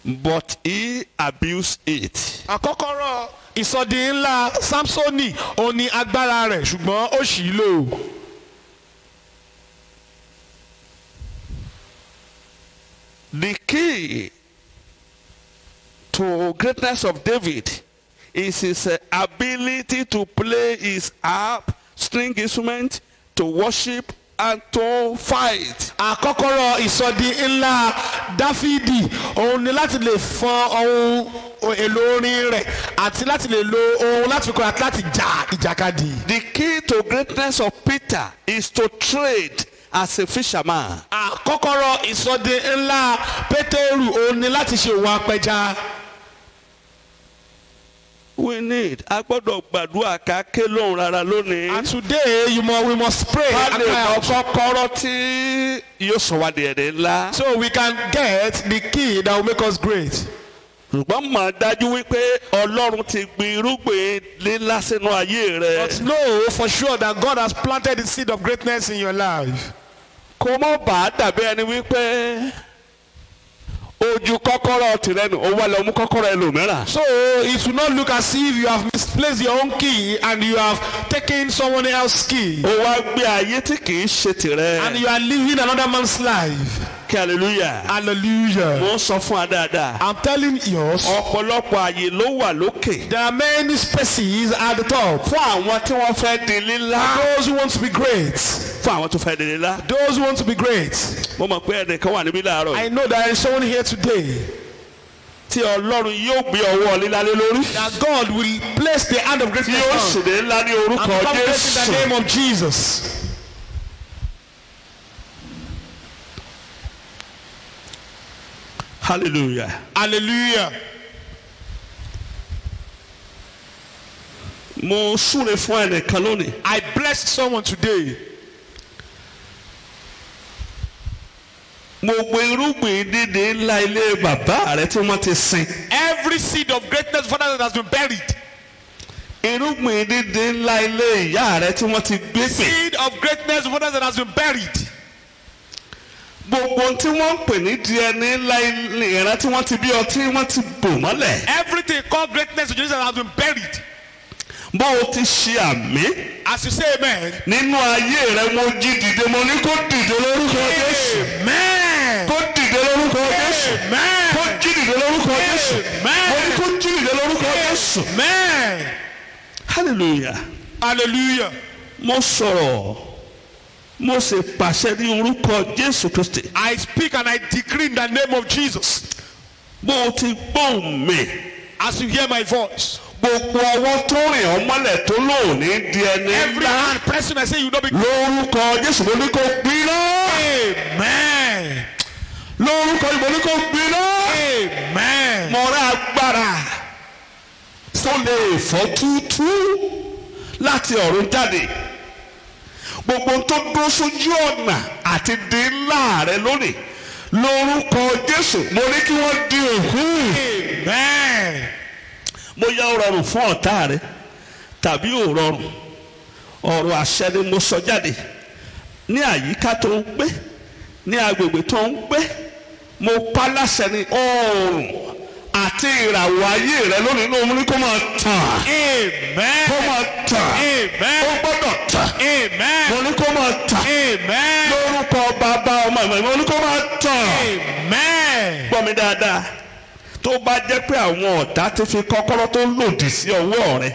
but he abused it. Àkọ́kọ́rọ́ ìsọdí ńlá Sámsónì ó ní agbára rẹ̀ ṣùgbọ́n ó ṣì í lò. The key to greatness of David is his ability to play his harp, string instrument, to worship and to fight. Àkọ́kọ́rọ́ ìsọdí ńlá Dáfídì òun ni láti lè fọn ohun èlò orin rẹ̀ àti láti lè lo ohun láti fi kọ́ àti láti jà ìjàkadì. The key to greatness of Peter is to trade as a fisherman. Àkọ́kọ́rọ́ ìsọdí ńlá Pétérù òun ni láti ṣe òwò apẹja. We need agbọ́dọ̀ gbàdúrà ká ké lóhùn rárá lónìí. And today we must pray. Ká lè mọ kọ́kọ́rọ́ tí yóò sọ wá di ẹ̀rẹ̀ ńlá. So we can get the key that will make us great. Ṣùgbọ́n mọ̀ dájú wípé Ọlọ́run ti gbin irúgbìn lílá sínú ayé rẹ. But know for sure that God has planted the seed of greatness in your life. Kó mọ̀ bá dàbí ẹni wípé ojú kọ́kọ́rọ́ tìrẹ nù ó wá lọ mú kọ́kọ́rọ́ ẹlòmíràn. So it will not look as if you have misplaced your own key and you have taken someone else's key. ó wá gbé ayé tí kì í ṣe tìrẹ. And you are living another man's life. hallelujah. Hallelujah. mo sọ fún wa dáadáa. I'm telling you, ọ̀pọ̀lọpọ̀ àyè ló wà lókè. there are many spaces at the top. fún àwọn tí wọ́n fẹ́ di lílá. Those who want to be great. fún àwọn tó fẹ́ di lílá. Those who want to be great. mo mọ̀ pé ẹnìkan wà níbí láàárọ̀. I know there is someone here today. tí Ọlọ́run yóò gbé ọwọ́ lílá lé lórí. That God will place the hand of greatness yóò on. sì dé ńlá ní orúkọ And become great in the Jésù. name of Jesus. hallelujah. Hallelujah. mo súre fún ẹnìkan lónìí. I bless someone today. mo gbé irúgbìn dídé ńlá ilé bàbá rẹ tí wọ́n ti sin. Every seed of greatness, Father, that has been buried. irúgbìn dídé ńlá ilé ìyá rẹ tí wọ́n ti gbé pè. Seed of greatness, Father, that has been buried. gbogbo tí wọ́n ń pè ní DNA ńlá ìran tí wọ́n ti bí ọ tí wọ́n ti bò mọ́lẹ̀. Everything called greatness in Jesus has been buried. bó o ti ṣe àmì. As you say amen. nínú ayé rẹ mo jí dìde mo ní kó dìde lórúkọ Jésù. Amen. kó dìde lórúkọ Jésù. Amen. kó jí dìde lórúkọ Jésù. Amen. mo ní kó jí dìde lórúkọ Jésù. Amen. hallelujah. Hallelujah. mo sọ̀rọ̀ mo sì pàṣẹ ní orúkọ Jésù Kristi. I speak and I decree in the name of Jesus. bó o ti gbóhùn mi. As you hear my voice. gbogbo ọwọ́ tó rìn ọ́ mọ́lẹ̀ tó lóòní di ẹni Every ńlá. hand pressing and say you don't be. lórúkọ Jésù mo ní kó gbiná. Amen. lórúkọ Jésù mo ní kó gbiná. Amen. mo rá agbára tó lè fọ́ túútú láti ọ̀run jáde. gbogbo tó dúró sójú ọ̀nà àti di ńlá rẹ lónìí lórúkọ Jésù mo ní kí wọ́n di òkú. Amen. mo yá ó rọrùn fún ọ̀tá rẹ tàbí ò rọrùn ọ̀rọ̀ àṣẹ ni mo sọ jáde ní àyíká tó ń gbé ní agbègbè tó ń gbé mo pa láṣẹ ní oòrùn àti ìràwọ̀ ayé rẹ lónìí ló mú ní kó máa tàn. Amen. kó máa tàn. Amen. ó gbọ́dọ̀ tàn. Amen. mo ní kó máa tàn. Amen. lórúkọ bàbá ọmọ ìmọ̀ mo ní kó máa tàn. Amen. gbọ́ mi dáadáa tó bá jẹ́ pé àwọn ọ̀tá ti fi kọ́kọ́rọ́ tó lòdì sí ọwọ́ rẹ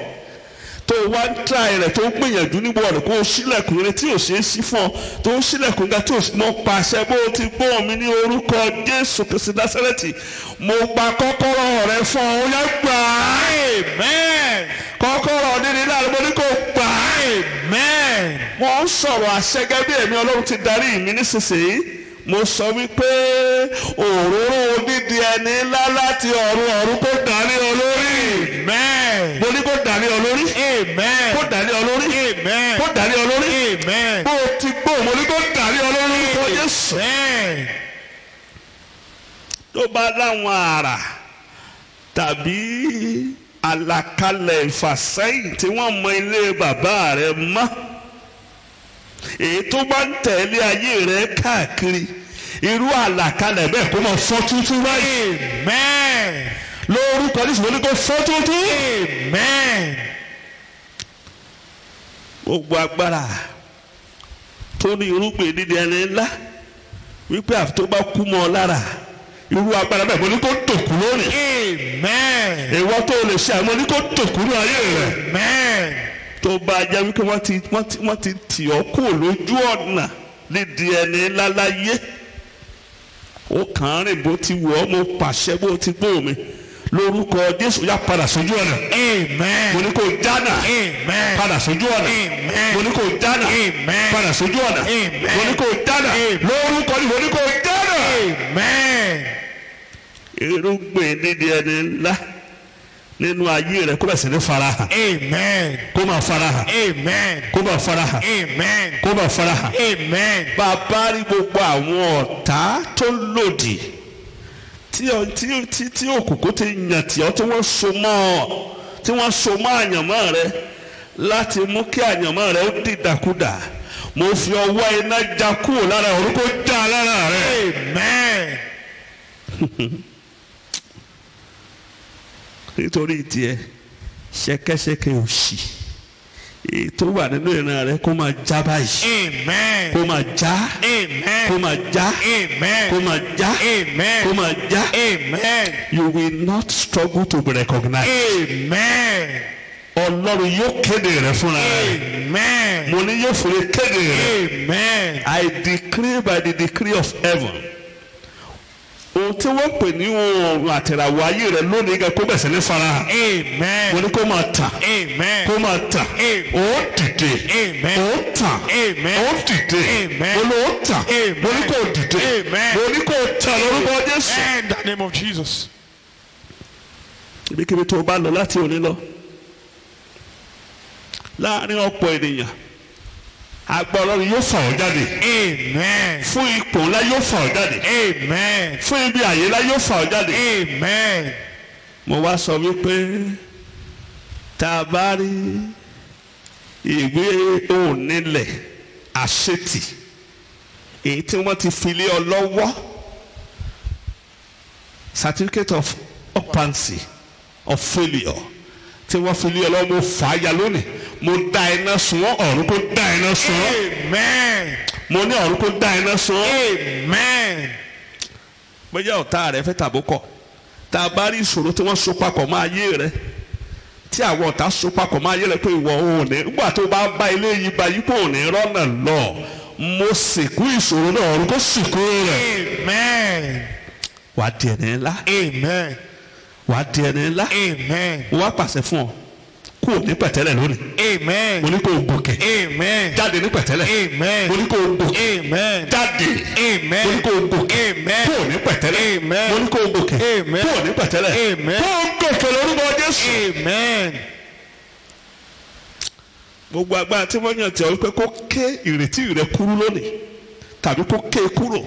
tó wá ń tra rẹ̀ tó ń gbìyànjú níbo rẹ̀ kó o ṣílẹ̀kùn rẹ tí ò ṣeé ṣí fún ọ tó ń ṣílẹ̀kùn ga tí ò mọ pàṣẹ bó o ti gbọ́ mi ní orúkọ Jésù Kristi Násárẹ́tì mo gba kọ́kọ́rọ́ rẹ fún ọ yá gbà á. Amen. kọ́kọ́rọ́ níní láàrin mo ní kó gbà á. Amen. wọ́n ń sọ̀rọ̀ àṣẹ gẹ́gẹ́ bí ẹ̀mí Ọlọ́run ti darí mi nísinsìnyí mo sọ wípé òróró onídìí ẹni ńlá láti ọ̀run kó dàrí ọ lórí. Amen. mo ní kó dàrí ọ lórí. Amen. kó dàrí ọ lórí. Amen. kó dàrí ọ lórí. Amen. bó o ti gbó mo ní kó dàrí ọ lórí kó Jésù. Amen. tó bá láwọn àrà tàbí àlàkalẹ̀ ìfàsẹ́yìn tí wọ́n mọ ilé bàbá rẹ̀ mọ́ èyí tó bá ń tẹ̀lé ayé rẹ̀ káàkiri irú àlàkalẹ̀ bẹ́ẹ̀ kó máa fọ́ tuntun báyìí. Amen. lórúkọ Jésù mo ní kó fọ́ tuntun. Amen. gbogbo agbára tó ní irúgbìn dídí ẹni ńlá wípé àfi tó bá kú mọ́ ọ lára irú agbára bẹ́ẹ̀ mo ní kó tòkú lónìí. Amen. ìwọ tó lè ṣe àmọ́ ní kó tòkú ní ayé rẹ̀. Amen. tó bá jẹ́ wípé wọ́n ti tì ọ́ kúrò lójú ọ̀nà nídìí ẹni ńlá láyé ó kàn án rìn bó ti wọ̀ ọ́ mo pàṣẹ bó ti gbó mi lórúkọ Jésù yá padà sójú ọ̀nà. Amen. mo ní kó jánà. Amen. padà sójú ọ̀nà. Amen. mo ní kó jánà. Amen. padà sójú ọ̀nà. Amen. mo ní kó jánà. lórúkọ mo ní kó jánà. Amen. irúgbìn dídí ẹni ńlá nínú ayé rẹ kó bẹ̀ sí ní farahàn. Amen. kó máa farahàn. Amen. kó máa farahàn. Amen. kó máa farahàn. Amen. bàbá rí gbogbo àwọn ọ̀tá tó lòdì tí òkùnkùn ti yàn tí ọ tí wọ́n so mọ́ àyànmọ́ rẹ láti mú kí àyànmọ́ rẹ ó dìdàkudà mo fi ọwọ́ iná já kúrò lára orúkọ já lára rẹ. Amen. nítorí tiẹ̀ ṣẹ̀kẹ̀ṣẹ̀kẹ̀ òṣì èyí tó wà nínú ìran rẹ kó máa já báyìí. Amen. kó máa já. Amen. kó máa já. Amen. kó máa já. Amen. kó máa já. Amen. You will not struggle to be recognized. Amen. Ọlọ́run yóò kéde rẹ fúnra rẹ. Amen. mo ní yóò fúnra kéde rẹ. Amen. I decree by the decree of heaven. ohun tí wọ́n pè ní oòrùn àtẹ̀ràwọ̀ ayé rẹ lónìí gan kó bẹ̀sẹ̀ ní farahàn. Amen. mo ní kó máa tàn. Amen. kó máa tàn. Amen. ó dìde. Amen. ó tàn. Amen. ó dìde. Amen. mo ní ó tàn. Amen. mo ní kó dìde. Amen. mo ní kó tàn lórúkọ Jésù. In the name of Jesus. ibikíbi tó o bá lọ láti òní lọ láàrin ọ̀pọ̀ ènìyàn agbára Ọlọ́run yóò fà ọ́ jáde. Amen. fún ipò ńlá yóò fà ọ́ jáde. Amen. fún ibi àyè ńlá yóò fà ọ́ jáde. Amen. mo wá sọ wípé tá a bá rí ìwé onílẹ̀ àṣetì èyí tí wọ́n ti fi lé ọ lọ́wọ́ certificate of occupancy of failure tí wọ́n fi lé ọ lọ́wọ́ mo fà á ya lónìí mo dá iná sun ọ́ ọ̀run kó dá iná sun ọ́. Amen. mo ní ọ̀run kó dá iná sun ọ́. Amen. bóyá ọ̀tá rẹ fẹ́ tàbó kọ̀ tá a bá rí ìṣòro tí wọ́n so papọ̀ mọ́ ayé rẹ tí àwọn ọ̀tá so papọ̀ mọ́ ayé rẹ pé ìwọ ò ní nígbà tó bá bá ilé yìí bá yìí kò ní rọ́nà lọ mo sìnkú ìṣòro náà ọ̀run kó sìnkú rẹ̀. Amen. wàá di ẹni ńlá. Amen. wàá di ẹni ńlá. Amen. wọ́n á pàṣẹ fún ọ kó o ní pẹ̀tẹ́lẹ̀ lónìí. Amen. mo ní kó o gòkè. Amen. jáde ní pẹ̀tẹ́lẹ̀. Amen. mo ní kó o gòkè. Amen. jáde. Amen. mo ní kó o gòkè. Amen. kó o ní pẹ̀tẹ́lẹ̀. Amen. mo ní kó o gòkè. Amen. kó o ní pẹ̀tẹ́lẹ̀. Amen. kó o gòkè lórúkọ Jésù. Amen. gbogbo agbára tí wọ́n yàn tí ọ wípé kó ké ìrètí rẹ kúrú lónìí tàbí kó ké kúrò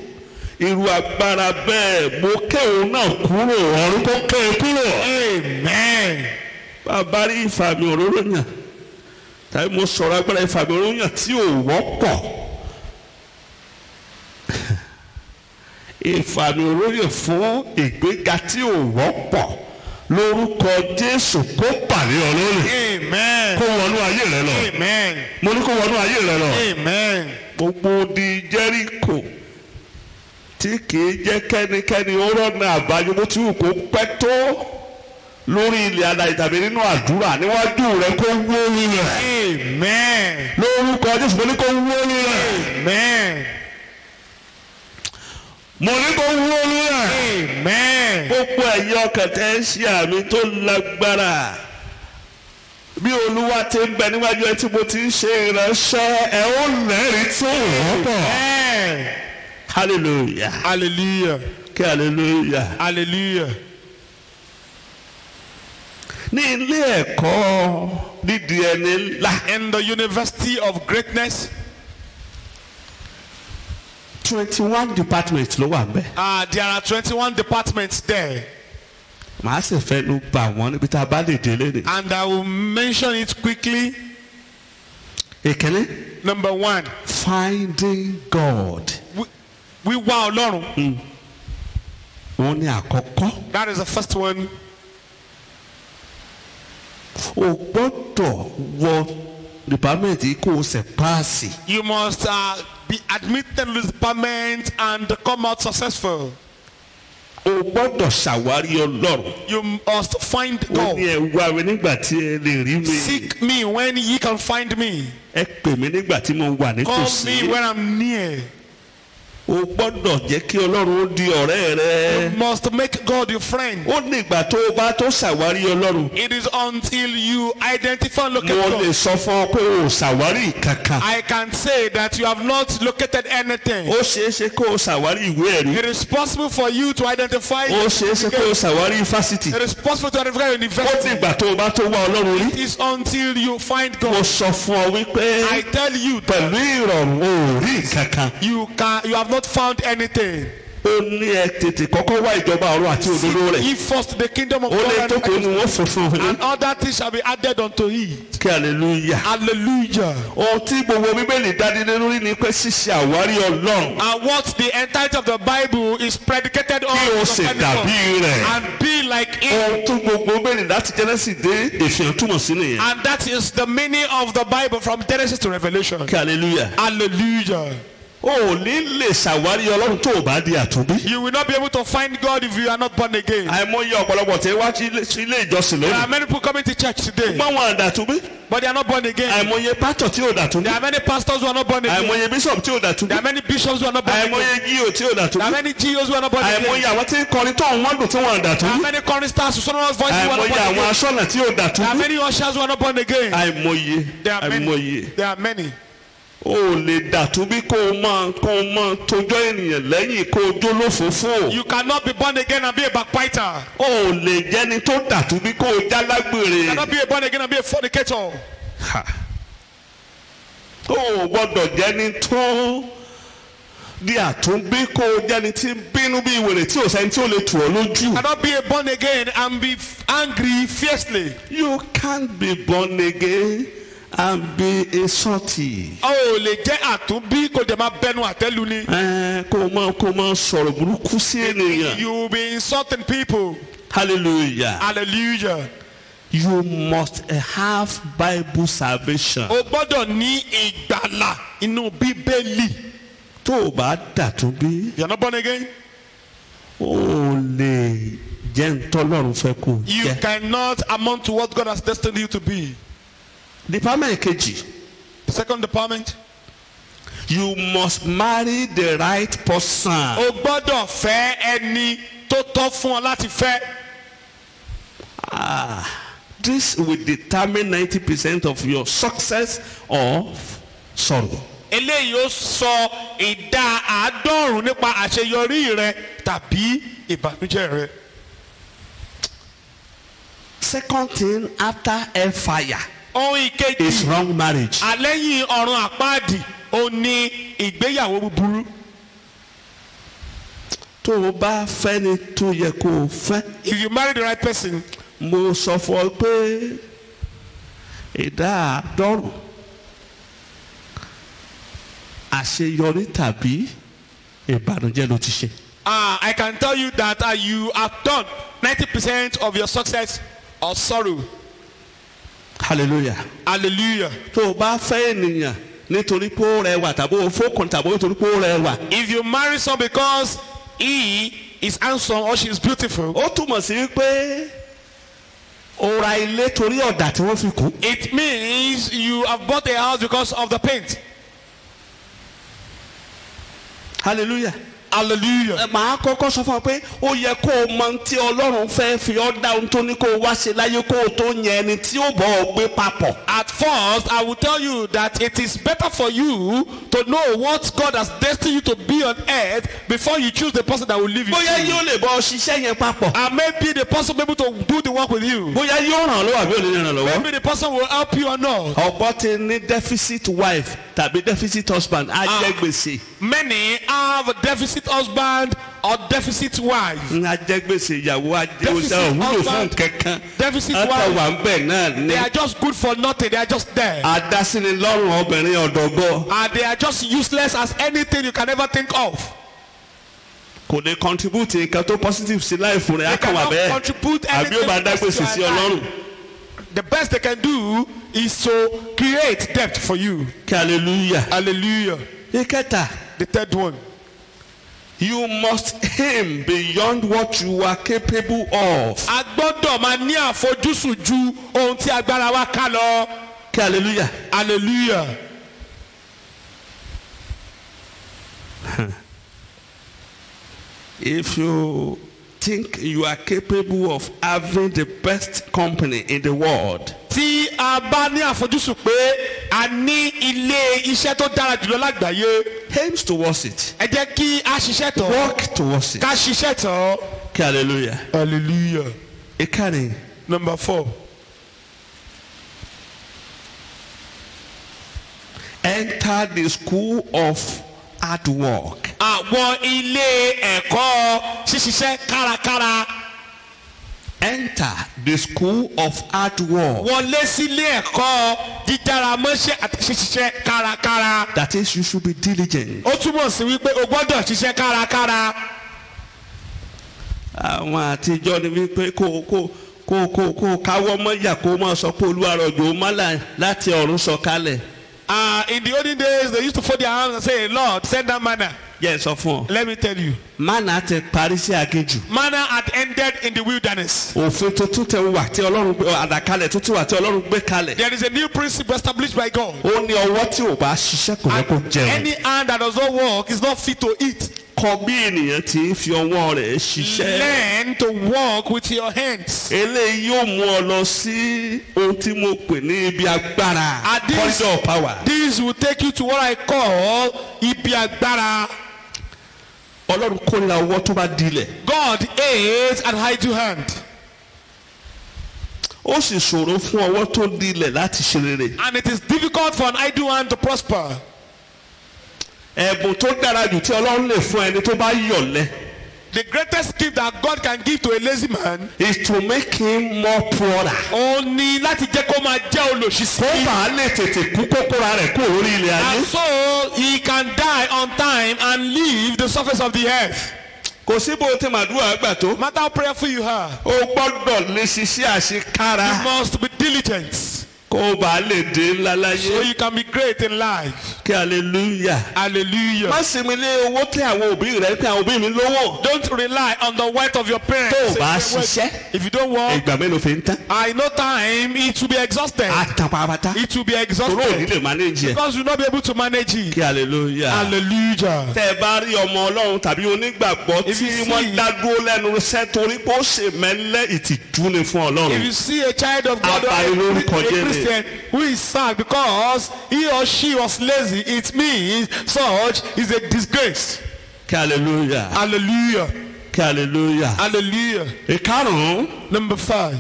irú agbára bẹ́ẹ̀ mo ké òun náà kúrò ọ̀run kó ké kúrò. Amen. bàbá rí ìfàmì òróró yàn tàbí mo sọ̀rọ̀ agbára ìfàmì òróró yàn tí ò wọ́pọ̀ ìfàmì òróró yàn fún ìgbéga tí ò wọ́pọ̀ lórúkọ Jésù kó pàdé ọ lónìí. Amen. kó wọnú ayé rẹ lọ. Amen. mo ní kó wọnú ayé rẹ lọ. Amen. gbogbo di Jẹ́ríkò tí kìí jẹ́ kẹ́nikẹ́ni ó rọ́nà àbáyọ bó ti wù kó pẹ́ tó lórí ilẹ̀ alààyè tàbí nínú àdúrà níwájú rẹ kó wó lulẹ̀. Amen. lórúkọ Jésù mo ní kó wó lulẹ̀. Amen. mo ní kó wó lulẹ̀. Amen. gbogbo ẹ̀yin ọkàn tẹ́ ń ṣe àmì tó lágbára bí Olúwa ti ń bẹ níwájú ẹ tí mo ti ń ṣe ìránṣẹ́ ẹ ó lẹ́rìí tó wọ́pọ̀. Amen. hallelujah. Hallelujah. kí hallelujah. Hallelujah. ní ilé ẹ̀kọ́ dídì ẹni ńlá. In the University of Greatness, 21 departments ló wà ń bẹ̀. there are 21 departments there, màá sì fẹnu bà wọ́n níbi tá a bá lè délé ni. and I will mention it quickly. èkélé. Number 1, finding God. wíwá Ọlọ́run. wọ́n ní àkọ́kọ́. That is the first one. o gbọ́dọ̀ wọ department yìí kó o ṣe paasi. You must be admitted to this department and come out successful. o gbọ́dọ̀ ṣàwárí Ọlọ́run. You must find ó God. ní ẹ wá mi nígbà tí ẹ lè rí mi. Seek me when ye can find me. ẹ pè mí nígbà tí mo wà Call me nítòsí. when I'm near. o gbọ́dọ̀ jẹ́ kí Ọlọ́run ó di ọ̀rẹ́ rẹ. You must make God your friend. ó ní ìgbà tó o bá tó ṣàwárí Ọlọ́run. It is until you identify and locate mo lè God. sọ fún ọ pé o ṣàwárí kankan. I can say that you have not located anything. ó ṣeé ṣe kó o ṣàwárí ìwé ẹ̀rí. It is possible for you to identify. ó ṣeé ṣe kó o ṣàwárí fásitì. It is possible to identify your ó ní university. ìgbà tó o bá tó wá Ọlọ́run rí. It is until you find mo God. sọ fún ọ wípé I tell you that pẹ̀lú ìrọ̀rùn o ò rí kankan. you have not found anything. ó ní ẹ tètè kọ́kọ́ wá ìjọba ọ̀run àti òdodo rẹ̀. Ye first the kingdom of ó lè God tó kó nu wọn funfun fún and other things shall be added unto it. kí hallelujah. Hallelujah. ohun tí gbogbo bíbélì dádílé lórí ni pé ṣíṣe àwárí ọlọ́run. And what the entirety of the Bible is predicated on kí o is sì of dàbí rẹ̀. and be like it. ohun tó gbogbo bíbélì láti Genesis dé Èfihàn túmọ̀ sí nìyẹn. And that is the meaning of the Bible from Genesis to Revelation. kí hallelujah. Hallelujah. o ò ní lè ṣàwárí ọlọ́run tó o bá di àtúnbí. You will not be able to find God if you are not born again. àìmọye ọ̀pọ̀lọpọ̀ tẹ wá sí ilé ìjọsìn There are lónìí. many people coming to church today, gbọ́n wọn àdàtúnbí. but they are not born again. àìmọye pásítọ̀ tí ò dàtúnbí. There are many pastors who are not born again. àìmọye bíṣọ̀pù tí ò There dàtúnbí. are many bishops who are not born again. àìmọye jíò tí ò There are dàtúnbí. many GOs who are not born àìmọye again. àwọn tí ń kọrin tó ń wọ́n dùn tí wọ́n There are dàtúnbí. many choristers who sonorous voices who are not àìmọye born àwọn again. aṣọ́nà tí ò There are dàtúnbí. many ushers who are not born again. àìmọye There are many. àìmọye. There are many. o lè dàtúnbí kó o máa tójọ́ ènìyàn lẹ́yìn kó o jó lófòófó. You cannot be born again and be a backbiter. o lè jẹ́ni tó dàtúnbí kó o já You lágbèrè. cannot be a born again and be a fornicator. Ha. o gbọ́dọ̀ jẹ́ni tó di àtúnbí kó o jẹ́ni tí ń bínú bí wèrè tí ò sẹ́ni tí ò lè tù ọ́ lójú. You cannot be a born again and be angry fiercely. You can't be born again and be a salty. O ò lè jẹ́ àtúnbí kò dẹ̀ máa bẹnu àtẹ́lu ni. kó o máa sọ̀rọ̀ burúkú sí ènìyàn. You will be insulting people. Hallelujah. Hallelujah. You must have Bible salvation. O gbọ́dọ̀ ní ìgbàlà inú Bíbélì. tó o bá dàtúnbí You are not born again. o lè jẹ́ ntọ́lọ́run fẹ́ kó o You jẹ́. cannot amount to what God has destined you to be. department kejì. The second department. You must marry the right person. O gbọ́dọ̀ fẹ́ ẹni tó tọ́ fún ọ láti fẹ́. This will determine 90% of your success or sorrow. Eléyìí ó sọ ìdá 90% nípa àṣeyọrí rẹ tàbí ìbànújẹ́ rẹ. Second thing after hellfire Ohun is ìkejì wrong marriage. àlẹ́yìn ọ̀run àpáàdì ó ní ìgbéyàwó búburú. tó o bá fẹ́ni tó yẹ kó o fẹ́. If you marry the right person, mo sọ fún ọ pé ìdá 90% àṣeyọrí tàbí ìbànújẹ́ ló ti ṣe. I can tell you that you have done 90% of your success or sorrow. Hallelujah. Hallelujah. tó o bá fẹ́ ènìyàn nítorí pé ó rẹwà tàbí o fókun tàbí nítorí pé ó rẹwà. If you marry someone because he is handsome or she is beautiful, ó túmọ̀ sí pé o ra ilé torí ọ̀dà tí wọ́n fi kù. it means you have bought a house because of the paint. Hallelujah. Hallelujah. màá kọ́kọ́ sọ fún ọ pé ó yẹ kó o mọ ohun tí Ọlọ́run fẹ́ fi ọ́ dá ohun tó ní kó o wá ṣe láyé kó o tó yẹn ẹni tí ó bọ̀ ọ́ gbé papọ̀. At first, I will tell you that it is better for you to know what God has destined you to be on earth before you choose the person that will live with bóyá you. yóò lè bọ́ ọ ṣiṣẹ́ yẹn papọ̀. And maybe the person will be able to do the work with you. bóyá yóò ràn ọ́ lọ́wọ́ àbí ò ní ràn ọ́ lọ́wọ́. Maybe the person will help you or not. ọ̀pọ̀ ti ní deficit wife tàbí deficit husband á jẹ́ gbèsè. Many have a deficit husband or deficit wife. ń á jẹ́ gbèsè ìyàwó á jẹ́ Deficit òwúlò fún husband, kankan. deficit á kàn wife. wà ń bẹ̀ náà ní. They are just good for nothing. They are just there. adásínilọ́rùn obìnrin ọ̀dọ́gbọ́. And they are just useless as anything you can ever think of. kò lè contribute nǹkan tó positive sí láìfún rẹ̀ á They kàn wà cannot bẹ́ẹ̀. contribute àbí ó anything bá dá gbèsè to sí your Ọlọ́run. life. The best they can do is to create debt for you. kí hallelujah. Hallelujah. ìkẹta. The third one. You must aim beyond what you are capable of. A gbọ́dọ̀ máa ní àfojúsùn ju ohun tí agbára wa ká lọ. kí hallelujah. Hallelujah. If you think you are capable of having the best company in the world, Tí a bá ní àfojúsùn pé a ní ilé iṣẹ́ tó dára jùlọ lágbàáyé, aims towards it. ẹ jẹ́ kí a ṣiṣẹ́ tán. Work towards it. Ká ṣiṣẹ́ tán. kí hallelujah. Hallelujah. ìkànnì. Number 4. Enter the school of hard work. àwọn ilé ẹ̀kọ́ ṣíṣiṣẹ́ kárakára. Enter the school of hard work. wọlé sílé ẹ̀kọ́ dídára mọ́ṣẹ́ àti ṣíṣiṣẹ́ kárakára. That is, you should be diligent. ó túmọ̀ sí wípé o gbọ́dọ̀ ṣiṣẹ́ kárakára. Àwọn àtijọ́ ni wípé kó káwọ́ mọ́yà kó máa sọ pé Olúwa rọ̀jò mọ́là láti ọ̀run sọ̀kalẹ̀. In the olden days they used to fold their hands and say, Lord, send that manna. Jẹ́ sọ fún ọ. Let me tell you. Manna ti parí sí aginjù. Manna had ended in the wilderness. Òfin tuntun tẹ wà tí Ọlọ́run gbé àdàkalẹ̀ tuntun wà tí Ọlọ́run gbé kalẹ̀. There is a new principle established by God. Ó ní ọwọ́ tí ò bá ṣiṣẹ́ kò yẹ kó jẹun. Any hand that does not work is not fit to eat. Kọ́ bí ènìyàn ti ń fi ọwọ́ rẹ̀ ṣiṣẹ́. Learn to work with your hands. Eléyìí yóò mú ọ lọ sí ohun tí mo pè ní ibi agbára. Corridor of power. This will take you to what I call ibi agbára. Ọlọ́run kórìíra ọwọ́ tó bá dilẹ̀. God hates an idle hand. Ó sì ṣòro fún ọwọ́ tó dilẹ̀ láti ṣe rere. And it is difficult for an idle hand to prosper. Ẹ̀bùn tó dára jù tí Ọlọ́run lè fún ẹni tó bá yọ̀lẹ. The greatest gift that God can give to a lazy man is to make him more poorer. ó ní láti jẹ́ kó máa jẹ́ olòṣì sí. Kó bàa lè tètè kú kókóra rẹ̀ kó orí ilẹ̀ ayé. And so he can die on time and leave the surface of the earth. Kò sí bó ti màdúrà gbà tó. No matter how prayerful you are, O gbọ́dọ̀ lè ṣiṣẹ́ àṣekára. you must be diligent Kó bàa lè dé ńlá so láyé. you can be great in life. Kí hallelujah. Hallelujah. Má sinmi lé owó tí àwọn òbí rẹ̀ pé àwọn òbí mi lówó. Don't rely on the wealth of your parents. Tó o bá Say, ṣiṣẹ́. if you don't work, Ìgbà mélòó fi ń tán? I know time it will be exhausted. Àtàn pàápàá. It will be Toró ò ní exhausted lè manage ẹ̀. because you will not be able to manage it. Kí hallelujah. Hallelujah. Tẹ́ ẹ bá rí ọmọ Ọlọ́run tàbí onígbàgbọ́ If tí you see- wọ́n dá dúró lẹ́nu iṣẹ́ torí pé ó ṣe mẹ́lẹ́ ìtìjú ni fún If Ọlọ́run. you see a child of God or Abàmì lórúkọ a Jésù. Christian who is sad because he or she was lazy, it means such is a disgrace. Kí hallelujah. Hallelujah. Kí hallelujah. Hallelujah. Ìkarùn-ún. Number 5.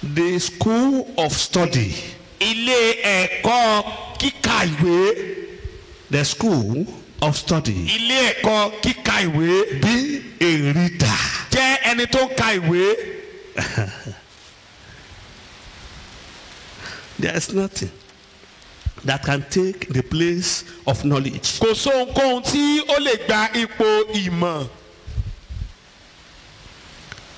The school of study. Ilé ẹ̀kọ́ kíkà ìwé. The school of study. Ilé ẹ̀kọ́ kíkà ìwé. Be a reader. Jẹ́ ẹni tó ń ka ìwé. There is nothing that can take the place of knowledge. Kò sóhunkóhun tí ó lè gba ipò ìmọ̀.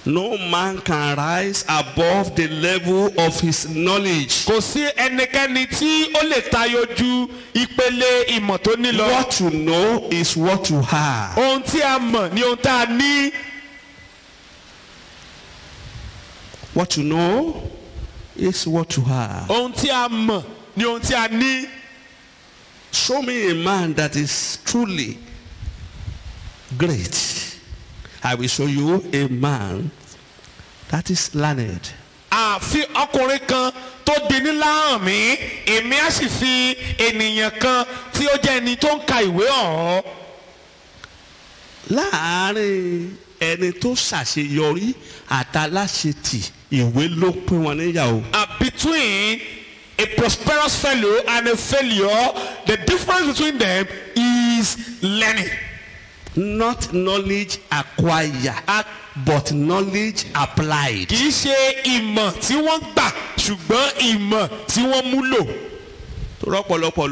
No man can rise above the level of his knowledge. Kò sí ẹnikẹ́ni tí ó lè tayọ ju ìpele ìmọ̀ tó ní lọ. What you know is what you have. Ohun tí a mọ̀ ni ohun tá a ní. What you know is what you have. Ohun tí a mọ̀ ni ohun tí a ní. Show me a man that is truly great. I will show you a man that is learned. Àfi ọkùnrin kan tó di nílá hàn mí, èmi á sì fi ènìyàn kan tí ó jẹ́ ẹni tó ń ka ìwé hàn. Láàárín ẹni tó ṣàṣeyọrí àtàláṣetì ìwé ló pín wọn níyàwó. Between a prosperous fellow and a failure, the difference between them is learning. Not knowledge acquired, but knowledge applied. Kì í ṣe ìmọ̀ tí wọ́n gbà ṣùgbọ́n ìmọ̀ tí wọ́n múlò. Rọ́pọ̀lọpọ̀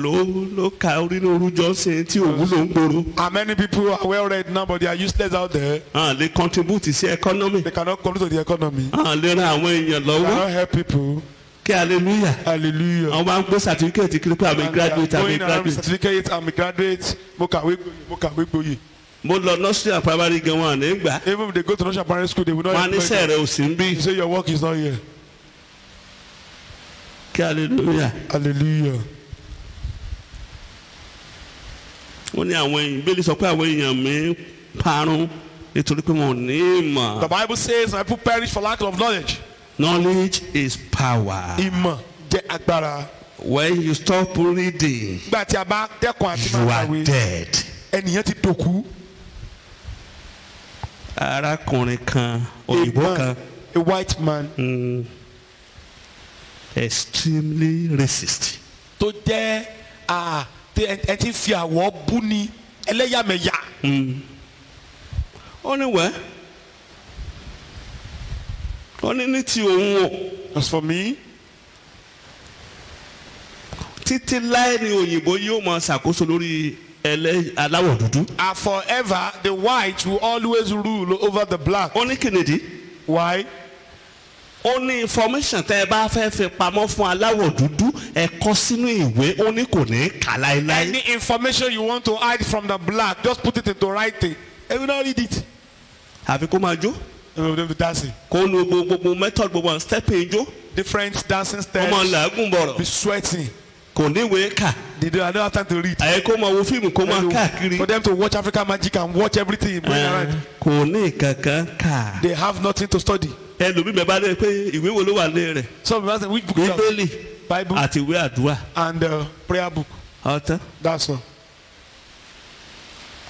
ló ka orí ní orújọ ṣe tí òun ló ń gbòòrò. And many people are well read now but they are useless out there. They contribute sí economy. They cannot contribute to the economy. Lè ran àwọn èèyàn They lọ́wọ́. cannot help people. Kí hallelujah. Hallelujah. Àwọn máa ń gbé certificate kiri pé àmì graduate àmì graduate. Certificate àmì graduate. Mo kàwé gboyè. Mo lọ nursery and primary gan wọn nígbà. Even if they go to nursery primary school they will not Wọ́n á ní employ them. sẹ́ẹ̀rẹ̀ ò sí ń bí. You say your work is not here. Kí hallelujah. Hallelujah. Wọ́n ní àwọn èèyàn bẹ́ẹ̀ lè sọ pé àwọn èèyàn mi parun nítorí pé wọn ò ní ìmọ̀. The Bible says my people perish for lack of knowledge. Knowledge is power. Ìmọ̀ jẹ́ agbára. When you stop reading, Nígbà tí a bá dẹ́kun àti you máa are kàwé, dead. ẹnìyẹn ti dòkú. arákùnrin kan A òyìnbó man, kan a white man, extremely racist. tó jẹ́ ẹ ti fi àwọ̀ bú ni ẹlẹ́yàmẹ̀yà. ó ní wẹ́ ó ní ní ti òun o As for me, títí láì ní òyìnbó yóò máa ṣàkóso lórí aláwọ̀ dúdú. forever the white will always rule over the black. ó ní kìnìdí. Why? ó ní information tẹ́ ẹ bá fẹ́ fi pamọ́ fún aláwọ̀ dúdú ẹ kọ sínú ìwé ó ní kò ní kà láéláé. Any information you want to hide from the black, just put it into writing. And we don't read it. àfi kó máa jó. They'll be dancing. kó lo gbogbo method gbogbo stepping jó. Different dancing ó máa steps. làágùn bọ̀rọ̀. Be sweating. kò ní ìwé kà. They don't have time to read. àyè kó máa wo fíìmù kó máa káàkiri. For them to watch African Magic and watch everything going around. kò ní kankan kà. They have nothing to study. ẹlòmíì bẹ́ẹ̀ bá dé pé ìwé wo ló wà lé rẹ̀. So we ask them which book is bíbélì Bible àti ìwé àdúrà. and prayer book. ọ̀tán That's all.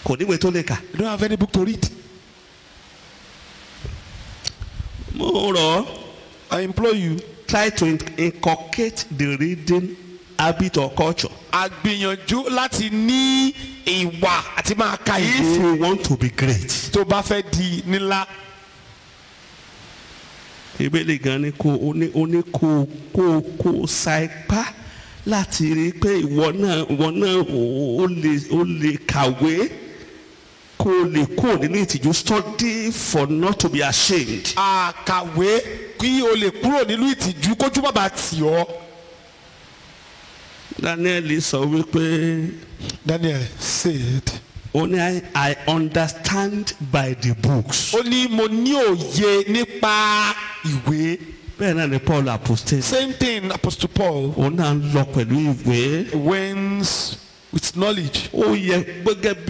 kò ní ìwé tó lè kà. You don't have any book to read. mo rọ̀ ọ́. I implore you. try to inculcate the reading habit or culture. Àgbìyànjú láti ní ìwà àti máa ka if ìwé. you want to be great. Tó bá fẹ́ di nílá. ìbéèrè gan ni ó ní kó sa ipá láti rí i pé ìwọ náà ó lè kàwé kó lè kó nínú ìtìjú study for not to be ashamed. Àkàwé kí o lè kúrò nínú ìtìjú kójú má bàa tì ọ́. Daniel sọ wípé. Daniel said. ó ní I understand by the books. Ó ní mo ní òye nípa ìwé. bẹ́ẹ̀ náà ni Paul apostle. Same thing Apostle Paul. òun náà ń lọ pẹ̀lú ìwé. Wins with knowledge. ó yẹ gẹ́gẹ́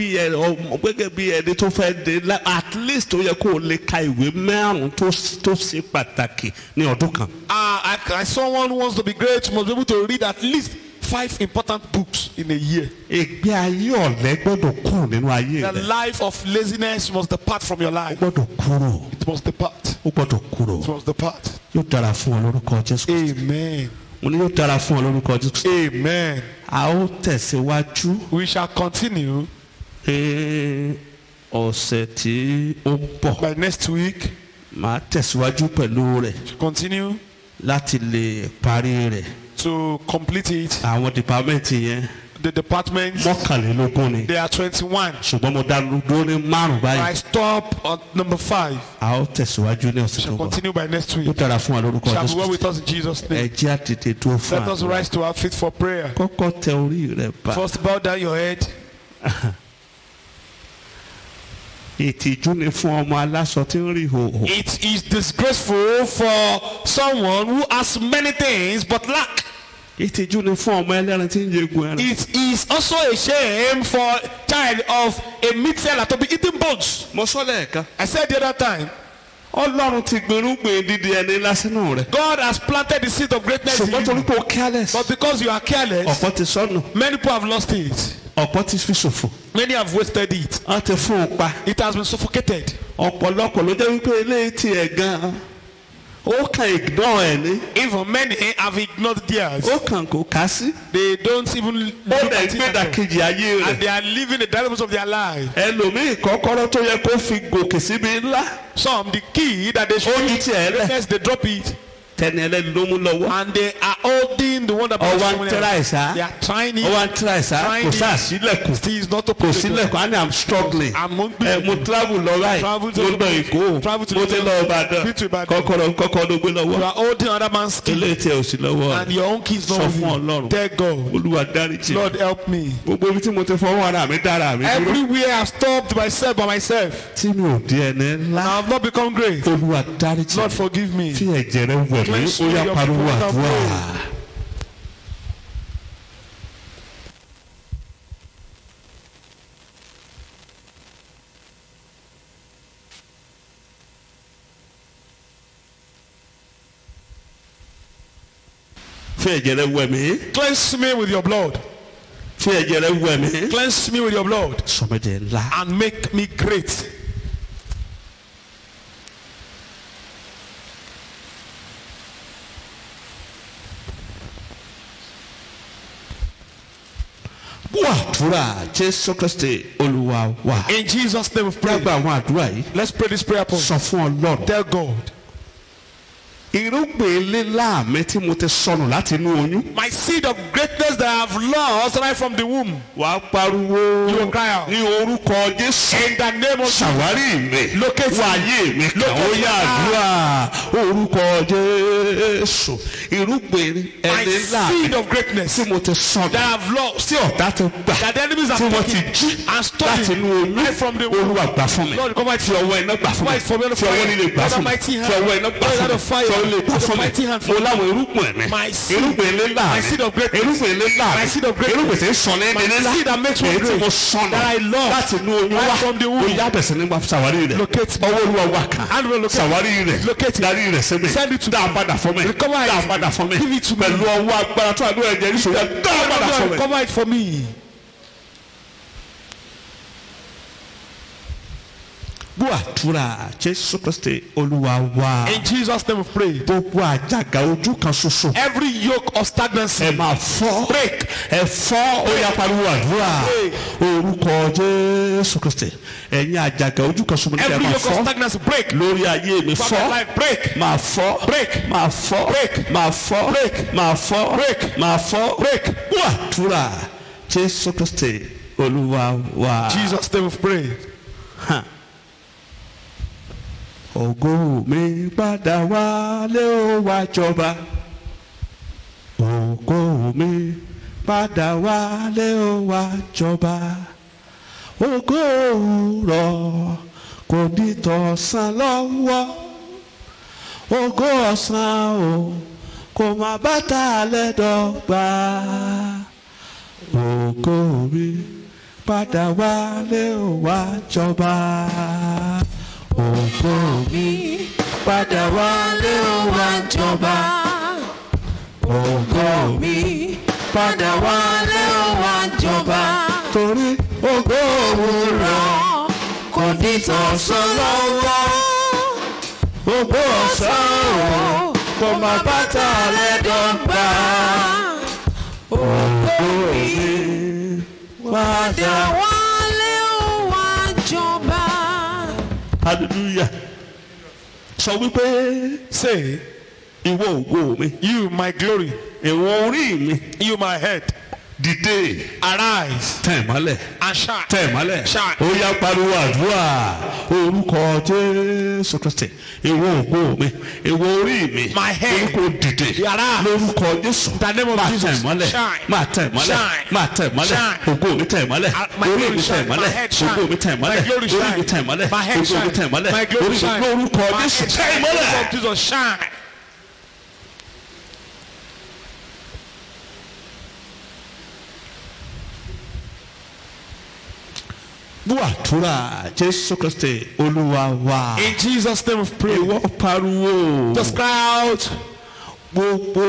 bí ẹni tó fẹ́ dé at least ó yẹ kó o lè ka ìwé márùn tó ṣe pàtàkì ní ọdún kan. Someone who wants to be great must be able to read at least 5 important books in a year. ìgbé ayé ọ̀lẹ gbọ́dọ̀ kúrò nínú ayé rẹ. The life of laziness must depart from your life. ó gbọ́dọ̀ kúrò. It must depart. ó gbọ́dọ̀ kúrò. It must depart. yóò dára fún ọ lórúkọ Jésù. Amen. mo ní yóò dára fún ọ lórúkọ Jésù. Amen. a ó tẹ̀síwájú. We shall continue ọ̀sẹ̀ tí ó ń bọ̀. by next week. màá tẹ̀síwájú pẹ̀lú rẹ̀. Continue láti lè parí rẹ̀. to complete it. àwọn dìpámẹ́ǹtì yẹn. The department. mọ́kànlélógún ni. They are 21. ṣùgbọ́n mo dá dúró ní márùn báyìí. I stop at number 5. a ó tẹ̀síwájú ní ọ̀sẹ̀ tó Shall bọ̀. continue by next week. yóò dára fún wa lórúkọ Shall be Jésù. well with us in Jesus' name. ẹ jẹ́ àtètè dúró fún Let us rise to our feet for prayer. kọ́kọ́ tẹ orí rẹ bá. First, bow down your head. ìtìjú ni fún ọmọ aláṣọ tí ń rí ìhòòhò. It is disgraceful for someone who has many things but lack. ìtìjú ni fún ọmọ ẹlẹ́ran tí ń jẹgun ẹran. It is also a shame for child of a meat seller to be eating bones. mo sọ lẹ́ẹ̀kan. I said the other time, ọlọ́run ti gbẹrúgbìn dídí ẹni lásìnù rẹ̀. God has planted the seed of greatness in ṣùgbọ́n torí you. pé o careless. But because you are careless, ọ̀pọ̀ ti sọnù. many people have lost it. ọ̀pọ̀ ti fi ṣòfò. Many have wasted it. wọ́n ti fún un pa. It has been suffocated. ọ̀pọ̀lọpọ̀ ló jẹ́ wípé eléyìí tiẹ̀ gan-an. ó kàn ignore ẹ̀ ní. Even many have ignored theirs. ó kàn kó ká sí. They don't even ó look dẹ̀ at gbé it at all. dàkejì ayé And rẹ̀. they are living the dilemmas of their life. ẹlòmíì kọ́kọ́rọ́ tó yẹ kó fi gòkè síbi ńlá. Some, the key that they should Ó ju tiẹ̀ lẹ̀. greatness, they drop it. tẹni ẹlẹ́ni ló mú lọ́wọ́. And they are holding the one that belongs to ọwọ́ someone ń tẹ́ra else. ẹ̀sà. They are trying it. ọwọ́ ń tẹ́ra ẹ̀sà. Trying kò it. sáà sílẹ̀kùn. Still is not kò open. sílẹ̀kùn á ní I'm struggling. I'm mo travel lọ báyìí. Travel to mo lọ Èkó. Travel to mo ti lọ Ìbàdàn. Been to Ìbàdàn. kọ́kọ́rọ́ ló gbé You lọ́wọ́. are holding another man's key. eléyìí tí ẹ ò sí lọ́wọ́. And your own key is not Sọ with fún you. Ọlọ́run. Tell God, Olúwa dáríjì. Lord help me. gbogbo ibi tí mo ti fọwọ́ ara mi dára mi dúró. Everywhere I've stopped myself by myself. tí mi ò di ẹni And ńlá. I have not become great. Olúwa dáríjì. Lord forgive me. fi ẹ̀jẹ̀ rẹ wẹ̀ mí. Cleanse ó me yá of your pariwo blood and àdúrà. fi ẹ̀jẹ̀ rẹ wẹ̀ mí. Cleanse me with your blood. fi ẹ̀jẹ̀ rẹ wẹ̀ mí. Cleanse me with your blood. sọmọdé ńlá. And make me great. Àdúrà Jésù Kristi Olúwa wa. In Jesus' name we pray. Gbàgbọ́ àwọn àdúrà yìí. Let's pray this prayer point. Sọ fún Ọlọ́run. Tell God. Irúgbìn lílá mi tí mo ti sọnù láti inú oyún. My seed of greatness that I have lost right from the womb. Wà á pariwo. You will cry out. Ní orúkọ Jésù. In the name of Jesus. Ṣàwárí mi. Locate me. Wáyé mi kàn ó yá àdúrà. Orúkọ Jésù. Irúgbìn My ẹni ńlá seed of greatness tí mo ti sọnù. that I have lost. Tí ọ̀tá ti gbà. That the enemies have Tí wọ́n ti taken jí and stolen láti inú oyún. right from the womb. Olúwa gbà fún mi. Lord, recover it. Fi ọwọ́ iná gbà fún mi. Fight for me on the Fi ọwọ́ fire. líle gbà With a fún mi. mighty hand. Fi ọwọ́ iná gbà With fún a mi. fire. Fi ọwọ́ líle gbà With a fún mi. mighty hand. Mo láwọn irúgbìn mi. My seed. Irúgbìn lílá My mi. seed of greatness. Irúgbìn lílá mi. My seed of greatness. Irúgbìn tí ń sọ ní My lílá. seed that makes one Èyí tí great. mo sọnù. That I lost. Láti inú oyún Right wá. from the womb. Ó yá bẹ̀sẹ̀ nígbà ṣàwárí rẹ̀. Locate me. Ọwọ́ Olúwa wà kàn. Hand will locate. Ṣàwárí rẹ̀. Locate it. Darí rẹ̀ sí mi. Send it to Dá a me. padà fún mi. Recover it. Dá a padà fún mi. Give it to me. Pẹ̀lú ọwọ́ agbára tó àdúrà ẹ̀jẹ̀ níṣòro. Dá a padà fún mi. Recover it for me. Gbọ́ àdúrà Jésù Kristi Olúwa wa. In Jesus' name we pray. Gbogbo àjàgà ojú kan ṣoṣo. Every yoke of stagnancy. Ẹ máa fọ́. Break. Ẹ fọ́. Ó yá pariwo àdúrà. Orúkọ Jésù Kristi. Ẹ̀yin àjàgà ojú kan ṣoṣo ní kí ẹ Every máa yoke of fọ́. stagnancy. Break. Lórí ayé mi From my fọ́. life. Break. Máa fọ́. Break. Máa fọ́. Break. Máa fọ́. Break. Máa fọ́. Break. Máa fọ́. Break. Gbọ́ àdúrà Jésù Kristi Olúwa wa. Jesus' name we pray. Ògo mi padà wálé ó wá jọba. Ògo mi padà wálé ó wá jọba. Ògo òwúrọ̀ kò ní tọ̀sán lọ́wọ́. Ògo ọ̀sán o kò má bàtà lẹ́dọ̀gba. Ògo mi padà wálé ó wá jọba. Ògo mi padà wálé ó wá jọba. Ògo mi padà wálé ó wá jọba. Torí ògo òwúrọ̀ kò ní tọ̀sán lọ́wọ́. Ògo ọ̀sán o kò má bàtà lẹ́dọ̀gba. Ògo mi padà wálé ó wá jọba. Hallelujah. Sọ wípé Say, ìwọ ògo mi. you my glory. Ìwọ orí mi. You my head. Dìde. Arise Tẹ̀ mọ́lẹ̀. and shine. Tẹ̀ mọ́lẹ̀. Shine. Ó yá pariwo àdúrà. Orúkọ Jésù Kristi. Ìwọ ògo mi. Ìwọ orí mi. My head. Orúkọ dìde. Arise. Lórúkọ Jésù. In the name of Máa Jesus. tẹ̀ mọ́lẹ̀. Shine. Máa tẹ̀ mọ́lẹ̀. Shine. Máa tẹ̀ mọ́lẹ̀. Shine. Ògo mi tẹ̀ mọ́lẹ̀. My Orí glory mi tẹ̀ shine. My mọ́lẹ̀. head shine. Ògo mi tẹ̀ mọ́lẹ̀. My glory Orí mi shine. tẹ̀ mọ́lẹ̀. My head Ògo mi shine. tẹ̀ mọ́lẹ̀. My glory Orí mi shine. lórúkọ My Jésù head tẹ̀ shine. mọ́lẹ̀. Lord Jesus, shine. Gbọ́ àdúrà Jésù Kristi Olúwa wa. In Jesus' name we pray. Ìwọ pariwo. Just cry out. Gbogbo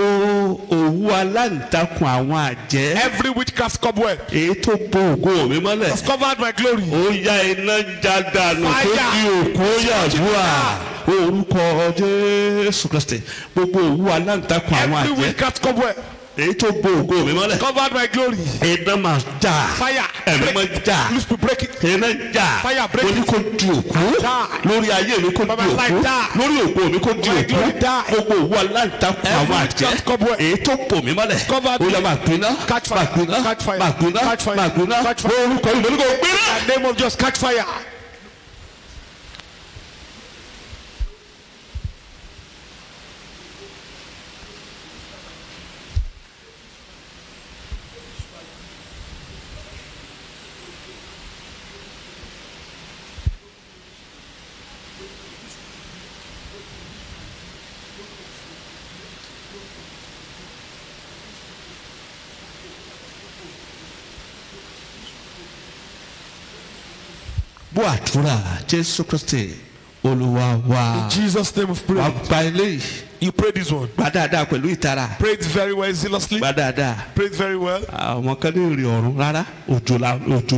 òwú aláǹtakùn àwọn àjẹ́. Every witchcraft cobweb Èyí tó bo ògo mi mọ́lẹ̀. has covered my glory. Ó yá iná já dànù tó Fire. di òkú ó yàdúrà. Orúkọ Jésù Kristi. Gbogbo òwú aláǹtakùn àwọn Every àjẹ́. witchcraft cobweb Èyí tó bo ògo mi mọ́lẹ̀. covered my glory. Iná máa já. Fire. Ẹ̀mí máa já. Loose to break it. Iná já. Fire break Mo ní kó di òkú. Die. Lórí ayé mi kó di Baba life òkú. die. Lórí ògo mi kó di My òkú. glory die. Gbogbo òwú aláǹtakùn Every àwọn àjẹ́. witchcraft cobweb Èyí tó bò mí mọ́lẹ̀. covered Ó yá máa gbiná. Catch fire. Máa gbiná. Catch fire. Máa gbiná. Catch fire. Máa gbiná. Catch fire. Lórúkọ yìí mo ní kó gbiná. In the name of just catch fire. Gbọ́ àdúrà Jésù Kristi Olúwa wa. In Jesus' name we Wàá pray. gba eléyìí. You pray this one. Gbà dáadáa pẹ̀lú ìtara. Pray it very well, zealously. Gbà dáadáa. Pray it very well. Àwọn kan ní ìrìn ọ̀run rárá. Òjò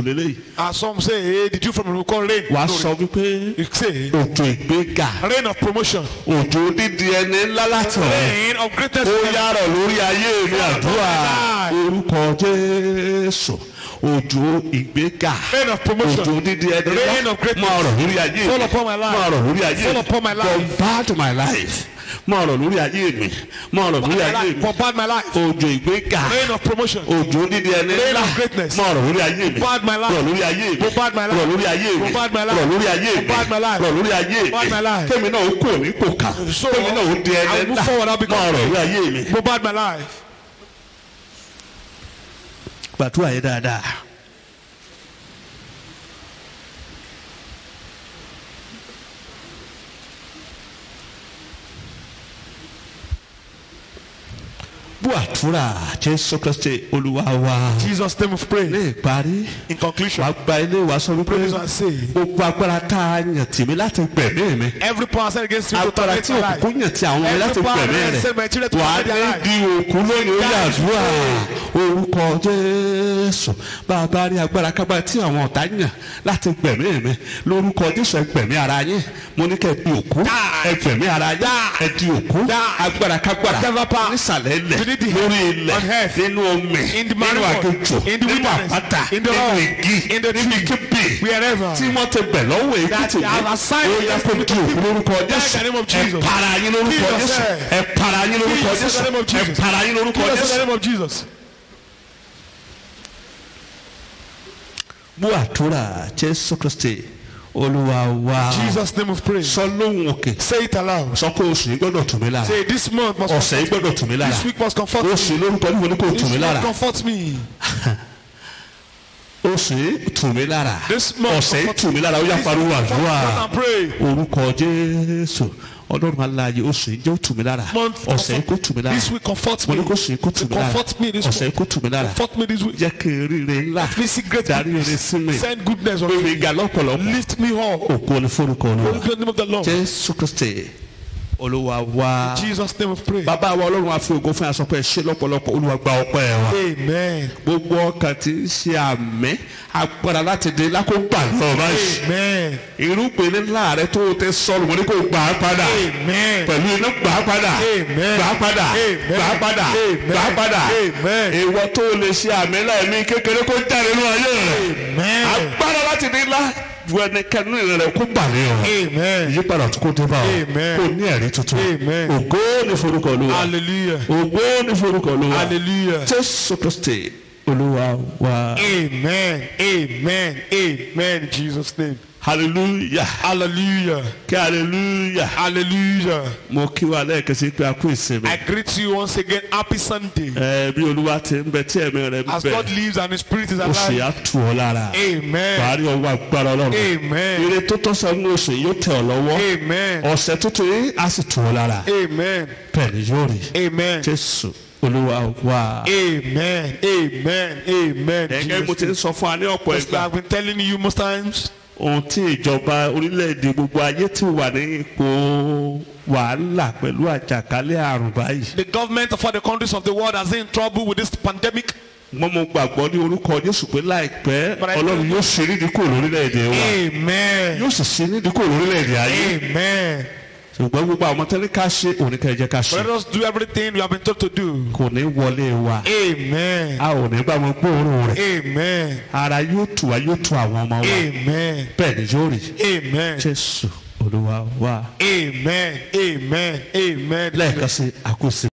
lélẹ́yìí. As some say, hey, did you from the call rain? Wàá No, sọ wípé you say, òjò ìgbéga. rain of promotion. Òjò dídi ẹni ńlá láti ọ̀run. Rain of greatness. Ó yárọ̀ lórí ayé mi àdúrà. Orúkọ Jésù. òjò ìgbéga Rain of promotion. òjò dídí ẹni Rain ńlá of greatness. máa rọ̀ lórí ayé Fall mi upon my life. máa rọ̀ lórí ayé Fall mi upon my life. bombard my life máa rọ̀ lórí ayé mi máa rọ̀ lórí ayé mi Bombard my life. òjò ìgbéga Rain of promotion. òjò dídí ẹni Rain ńlá of greatness. máa rọ̀ lórí ayé mi Bombard my life. rọ̀ lórí ayé mi Bombard my life. rọ̀ lórí ayé mi Bombard my life. rọ̀ lórí ayé mi Bombard my life. rọ̀ lórí ayé mi Bombard my life. kémi náà ó kò ní kò kà So, kémi náà ó di I ẹni will move ńlá forward, I'll become máa rọ̀ great. lórí ayé mi. Bombard my life. gbàdúrà yẹn dáadáa. bú àdúrà Jésù Kristi Olúwa wa. Jesus' name of prayer. ní ìparí In conclusion, wàá gba ilé wa sọ wípé pray this and say, gbogbo agbára tá a yàn tì mí láti gbẹ̀mí mi every power set against me to agbára terminate tí my life. òkùnkùn yàn tí àwọn ọmọ láti Every power gbẹ̀mí that rẹ̀ send my children to wàá terminate their ní life. di òkú lónìí ó yà àdúrà orúkọ Jésù bàbá rí agbára kágbára tí àwọn ọ̀tá yàn láti gbẹ̀mí mi lórúkọ Jésù ẹgbẹ̀mí ara yín mo ní kẹ́ ẹ di òkú ẹgbẹ̀mí ara yín ẹ di òkú agbára kágbára nísàlẹ̀ ilẹ̀ lórí ilẹ̀ nínú omi nínú àgùntàn nínú àpáta nínú igi nínú kíbi Wherever. tí wọ́n ti bẹ̀ lọ́wọ́ èyí tì mí ó yẹ kó di òkú lórúkọ Jésù ẹ para yín lórúkọ Jésù ẹ para yín lórúkọ Jésù ẹ para yín lórúkọ Jesus, in the Jésù. name of Jesus. bú àdúrà Jésù Kristi Olúwa wa. Jesus' name of praise. sọ lóhùn òkè Say it aloud. sọ pé oṣù yìí gbọ́dọ̀ tù mí lára Say this month must ọ̀sẹ̀ yìí comfort gbọ́dọ̀ tù mí me. lára This week must comfort me. oṣù yìí lórúkọ níbo ni kò tù This mí month lára comfort me. oṣù yìí tù mí lára This month ọ̀sẹ̀ yìí comfort tù mí lára ó yá pariwo àdúrà and pray. orúkọ Jésù Ọlọ́run aláàyè oṣù yìí jẹ́ ó tù mí lára Month ọ̀sẹ̀ yìí kò tù mí lára This week comfort mo me. ní kò sùn yìí kò tù mí lára Comfort me this ọ̀sẹ̀ yìí week. kò tù mí lára Comfort me this week. jẹ́ kí n rí ire ńlá Let me see great darí ire goodness. sí mi Send goodness on gbé mi me. ga lọ́pọ̀lọpọ̀ Lift me up. ògo ni forúkọ Olúwa In the name of the Lord. Jésù Kristi Olúwa wa. Jesus' name of praise. bàbá wa Ọlọ́run á fi ògo fún aṣọ pé ṣe lọ́pọ̀lọpọ̀ Olúwa gba ọpẹ́ wa. Amen. gbogbo ọkàn tí ń ṣe àmì agbára láti dé lákòógbà lọ báyìí. Amen. irúgbìn ńlá rẹ tó o tẹ sọ̀rọ̀ mo ní kó gbà á padà. Amen. pẹ̀lú iná gbà á padà. Amen. gbà á padà. Amen. gbà á padà. Amen. gbà á padà. Amen. ìwọ tó o lè ṣe àmì láìmí kékeré kó jáde nínú ayé rẹ. Amen. agbára láti dé ńlá ju ẹnikẹ́ni rẹ kó bà ní ọ. Amen. ìyípadà tó kó dé bá ọ. Amen. kó ní ẹ̀rí tuntun. Amen. ògo ní forúkọ Olúwa. Hallelujah. ògo ní forúkọ Olúwa. Hallelujah. Jésù Kristi Olúwa wa. Amen. Amen. Amen. In Jesus' name. hallelujah. Hallelujah. kí hallelujah. Hallelujah. mo kí wa lẹ́ẹ̀kan sí pé a kú ìsinmi. I greet you once again. Happy Sunday. bí Olúwa ti ń bẹ tí ẹ̀mí rẹ̀ ń As bẹ God lives and His Spirit is ó sì alive. á tù ọ́ lára. Amen. wàá rí ọwọ́ agbára Ọlọ́run. Amen. ire tó tọ́ sọ nínú oṣù yìí yóò tẹ̀ ọ́ lọ́wọ́. Amen. ọ̀sẹ̀ tuntun yìí á sì tù ọ́ lára. Amen. bẹ́ẹ̀ ni yóò rí. Amen. Jésù Olúwa wa. Amen. Amen. Amen. gẹ́gẹ́ mo ti ń sọ fún wa ní ọ̀pọ̀ Just like ìgbà I've been telling you most times. ohun tí ìjọba orílẹ̀-èdè gbogbo ayé ti wà ní ipò wàhálà pẹ̀lú àjàkálẹ̀ àrùn báyìí. The government of all the countries of the world has in trouble with this pandemic. mo gbàgbọ́ ní orúkọ Jésù pé láìpẹ́ But I Ọlọ́run yóò ṣe nídìí kúrò lórílẹ̀-èdè wa Amen. yóò sì ṣe nídìí kúrò lórílẹ̀-èdè ayé Amen. ṣùgbọ́n gbogbo àwọn tẹ́lẹ̀ ká ṣe òní ká ẹ jẹ́ ká ṣe Let us do everything we have been told to do. kò ní wọlé wa Amen. a ò ní bá wọn gbóòórùn rẹ̀ Amen. ara yóò tù wá yóò tù àwọn ọmọ wa Amen. bẹ́ẹ̀ ni yóò rí Amen. Jésù Olúwa wa Amen. Amen. Amen. lẹ́ẹ̀kan sí àkóso.